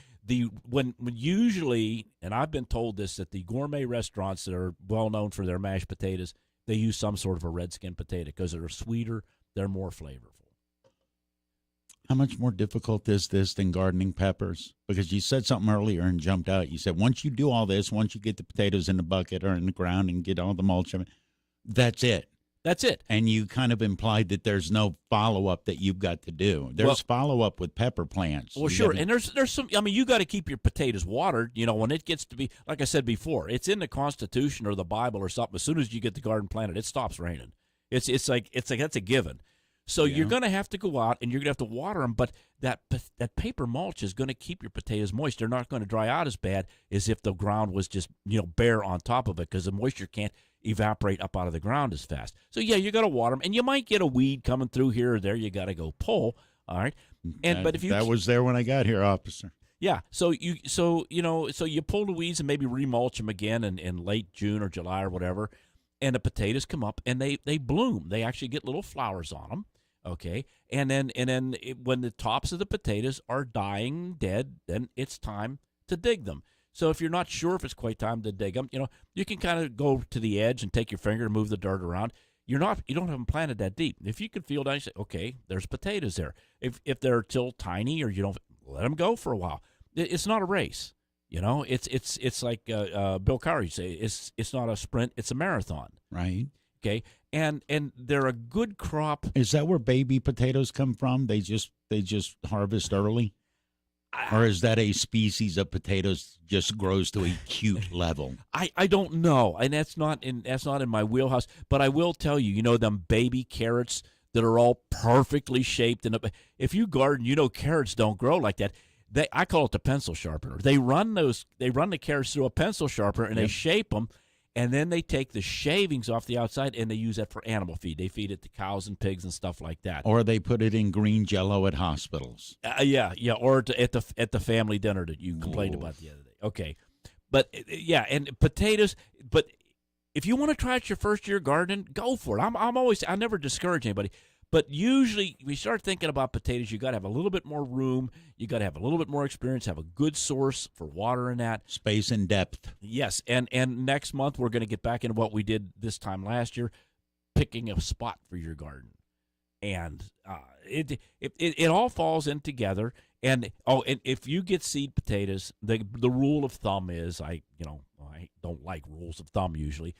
When usually, and I've been told this, that the gourmet restaurants that are well known for their mashed potatoes, they use some sort of a red skin potato because they're sweeter, they're more flavorful. How much more difficult is this than gardening peppers? Because you said something earlier and jumped out. You said once you do all this, once you get the potatoes in the bucket or in the ground and get all the mulch, that's it. That's it. And you kind of implied that there's no follow-up that you've got to do. There's follow-up with pepper plants. Well, sure. And there's some, you got to keep your potatoes watered. When it gets to be, like I said before, it's in the Constitution or the Bible or something. As soon as you get the garden planted, it stops raining. It's like that's a given. So you're going to have to go out and you're going to have to water them. But that paper mulch is going to keep your potatoes moist. They're not going to dry out as bad as if the ground was just, bare on top of it because the moisture can't evaporate up out of the ground as fast. So you got to water them, and you might get a weed coming through here or there. You got to go pull. All right, but if you that was there when I got here, officer. Yeah, so you pull the weeds and maybe remulch them again in late June or July or whatever, and the potatoes come up and they bloom. They actually get little flowers on them. Okay, and then when the tops of the potatoes are dying dead, then it's time to dig them. So if you're not sure if it's quite time to dig them, you can kind of go to the edge and take your finger and move the dirt around. You don't have them planted that deep. If you can feel down, you say, okay, there's potatoes there. If they're still tiny or you don't, let them go for a while. It's not a race. It's like Bill Cowher say, it's not a sprint, it's a marathon. Right. Okay. And they're a good crop. Is that where baby potatoes come from? They just harvest early? Or is that a species of potatoes just grows to a cute level? I don't know, and that's not in my wheelhouse. But I will tell you, them baby carrots that are all perfectly shaped, and if you garden, carrots don't grow like that. I call it the pencil sharpener. They run the carrots through a pencil sharpener and they shape them. And then they take the shavings off the outside and they use that for animal feed. They feed it to cows and pigs and stuff like that. Or they put it in green Jell-O at hospitals. Yeah. Or at the family dinner that you complained about the other day. Okay, but and potatoes. But if you want to try it your first year gardening, go for it. I never discourage anybody. But usually, we start thinking about potatoes, you got to have a little bit more room. You got to have a little bit more experience, have a good source for water in that. Space and depth. Yes, and next month, we're going to get back into what we did this time last year, picking a spot for your garden. And it all falls in together. And if you get seed potatoes, the rule of thumb is, I don't like rules of thumb usually.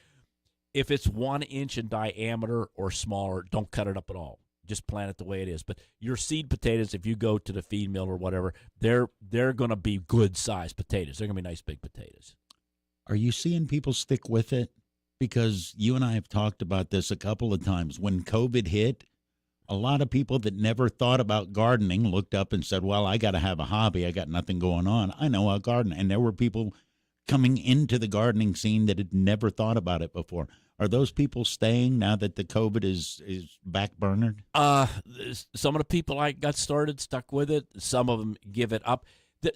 If it's 1 inch in diameter or smaller, don't cut it up at all. Just plant it the way it is. But your seed potatoes, if you go to the feed mill or whatever, they're going to be good-sized potatoes. They're going to be nice big potatoes. Are you seeing people stick with it? Because you and I have talked about this a couple of times. When COVID hit, a lot of people that never thought about gardening looked up and said, well, I got to have a hobby. I got nothing going on. I know I'll garden. And there were people coming into the gardening scene that had never thought about it before. Are those people staying now that the COVID is backburnered? Some of the people I got started stuck with it. Some of them give it up.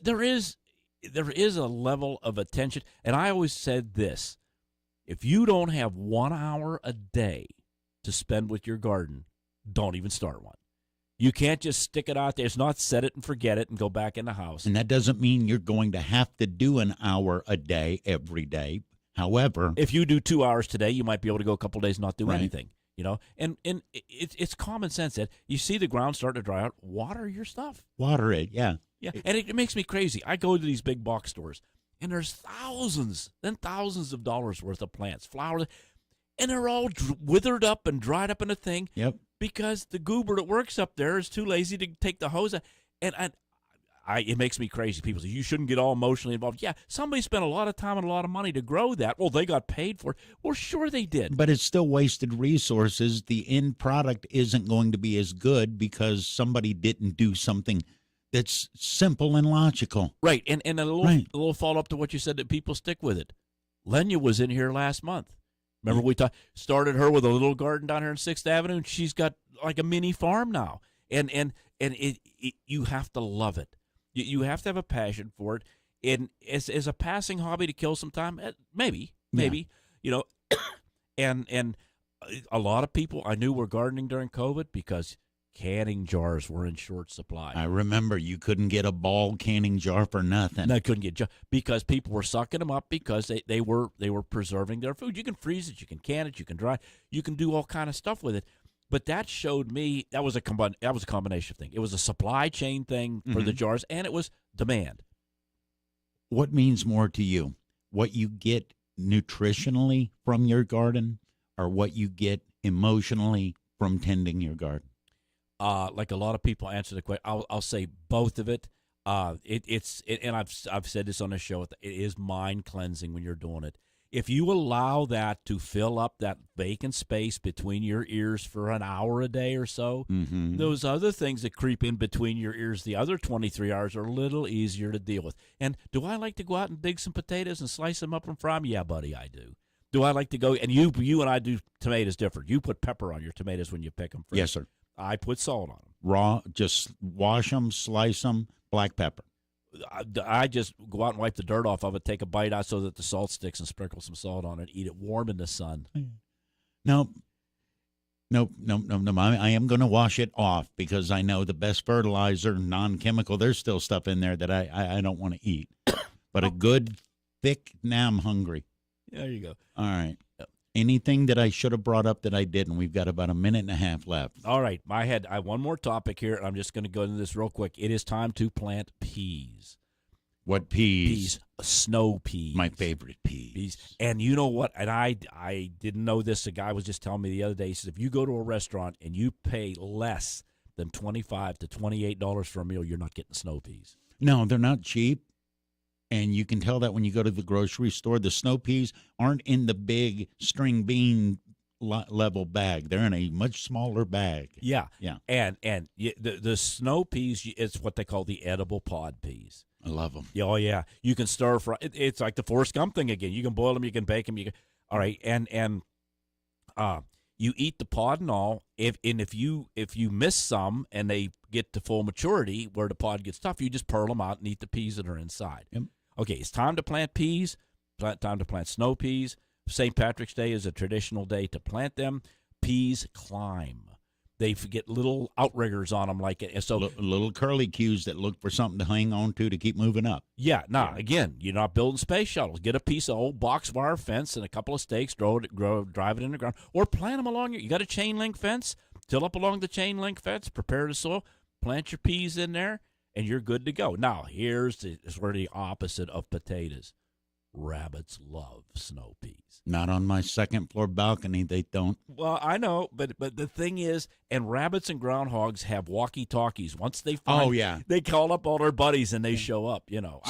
There is a level of attention, and I always said this: if you don't have 1 hour a day to spend with your garden, don't even start one. You can't just stick it out there. It's not set it and forget it and go back in the house. And that doesn't mean you're going to have to do an hour a day every day. However, if you do 2 hours today, you might be able to go a couple of days and not do anything. You know, and it's common sense that you see the ground starting to dry out, water your stuff. Water it, yeah. Yeah, and it makes me crazy. I go to these big box stores, and there's thousands of dollars worth of plants, flowers, and they're all withered up and dried up in a thing. Yep. Because the goober that works up there is too lazy to take the hose out. And it makes me crazy. People say, you shouldn't get all emotionally involved. Yeah, somebody spent a lot of time and a lot of money to grow that. Well, they got paid for it. Well, sure they did. But it's still wasted resources. The end product isn't going to be as good because somebody didn't do something that's simple and logical. Right, and a little follow-up to what you said, that people stick with it. Lenya was in here last month. Remember we started her with a little garden down here on 6th Avenue, and she's got like a mini farm now. And you have to love it. You have to have a passion for it. And as a passing hobby to kill some time, maybe, you know. and a lot of people I knew were gardening during COVID because canning jars were in short supply. I remember you couldn't get a ball canning jar for nothing. No, I couldn't get because people were sucking them up because they were preserving their food. You can freeze it, you can can it, you can dry it, you can do all kind of stuff with it. But that showed me that was a combination thing. It was a supply chain thing for the jars, and it was demand. What means more to you? What you get nutritionally from your garden, or what you get emotionally from tending your garden? Like a lot of people answer the question, I'll say both of it. And I've said this on the show. It is mind cleansing when you're doing it. If you allow that to fill up that vacant space between your ears for an hour a day or so, those other things that creep in between your ears the other 23 hours are a little easier to deal with. And do I like to go out and dig some potatoes and slice them up and fry them? Yeah, buddy, I do. Do I like to go, and you and I do tomatoes different. You put pepper on your tomatoes when you pick them fresh. Yes, sir. I put salt on them. Raw, just wash them, slice them, black pepper. I just go out and wipe the dirt off of it, take a bite out so that the salt sticks, and sprinkle some salt on it. Eat it warm in the sun. Nope. I am going to wash it off because I know the best fertilizer, non-chemical, there's still stuff in there that I don't want to eat. But a good, thick, now I'm hungry. There you go. All right. Anything that I should have brought up that I didn't? We've got about a minute and a half left. All right. I have one more topic here, and I'm just going to go into this real quick. It is time to plant peas. What peas? Snow peas. My favorite peas. And you know what? And I didn't know this. A guy was just telling me the other day. He says, if you go to a restaurant and you pay less than $25 to $28 for a meal, you're not getting snow peas. No, they're not cheap. And you can tell that when you go to the grocery store. The snow peas aren't in the big string bean level bag. They're in a much smaller bag. Yeah. Yeah. And the snow peas, it's what they call the edible pod peas. I love them. Oh, yeah. You can stir fry. It's like the Forrest Gump thing again. You can boil them, you can bake them. All right. And you eat the pod and all. If you miss some and they get to full maturity where the pod gets tough, you just pearl them out and eat the peas that are inside. Yep. Okay, it's time to plant peas. Time to plant snow peas. St. Patrick's Day is a traditional day to plant them. Peas climb. They get little outriggers on them, like it. So little curly cues that look for something to hang on to keep moving up. Yeah. Again, you're not building space shuttles. Get a piece of old box wire fence and a couple of stakes. Drive it in the ground, or plant them along. You got a chain link fence. Till up along the chain link fence. Prepare the soil. Plant your peas in there, and you're good to go. Now, here's sort of the opposite of potatoes. Rabbits love snow peas. Not on my second floor balcony, they don't. Well, I know, but the thing is, and rabbits and groundhogs have walkie-talkies. Once they find, they call up all their buddies and they show up. You know,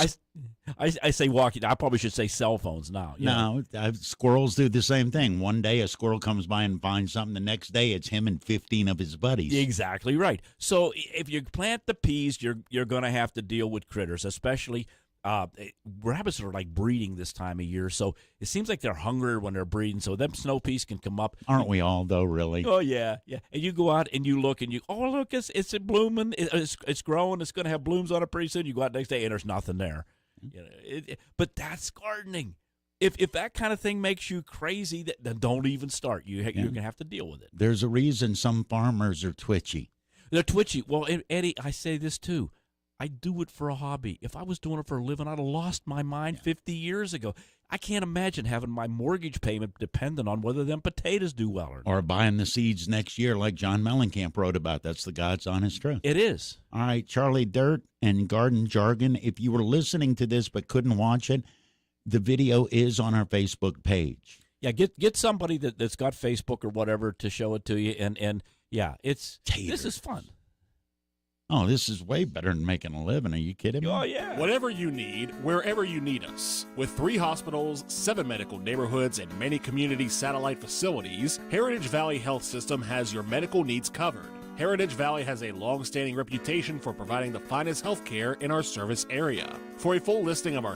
I say walkie. I probably should say cell phones now. No, squirrels do the same thing. One day a squirrel comes by and finds something. The next day it's him and 15 of his buddies. Exactly right. So if you plant the peas, you're going to have to deal with critters, especially. Rabbits are like breeding this time of year, so it seems like they're hungrier when they're breeding, so them snow peas can come up. Aren't we all, though, really? Oh, yeah. And you go out and you look and look, it's blooming, it's growing, it's going to have blooms on it pretty soon. You go out next day and there's nothing there. You know, but that's gardening. If that kind of thing makes you crazy, then don't even start. You're going to have to deal with it. There's a reason some farmers are twitchy. They're twitchy. Well, Eddie, I say this too. I do it for a hobby. If I was doing it for a living, I'd have lost my mind 50 years ago. I can't imagine having my mortgage payment dependent on whether them potatoes do well or not. Or buying the seeds next year like John Mellencamp wrote about. That's the God's honest truth. It is. All right, Charlie Dirt and Garden Jargon, if you were listening to this but couldn't watch it, the video is on our Facebook page. Yeah, get somebody that's got Facebook or whatever to show it to you, and yeah, this is fun. Oh, this is way better than making a living. Are you kidding me? Oh, yeah. Whatever you need, wherever you need us. With 3 hospitals, 7 medical neighborhoods, and many community satellite facilities, Heritage Valley Health System has your medical needs covered. Heritage Valley has a long-standing reputation for providing the finest health care in our service area. For a full listing of our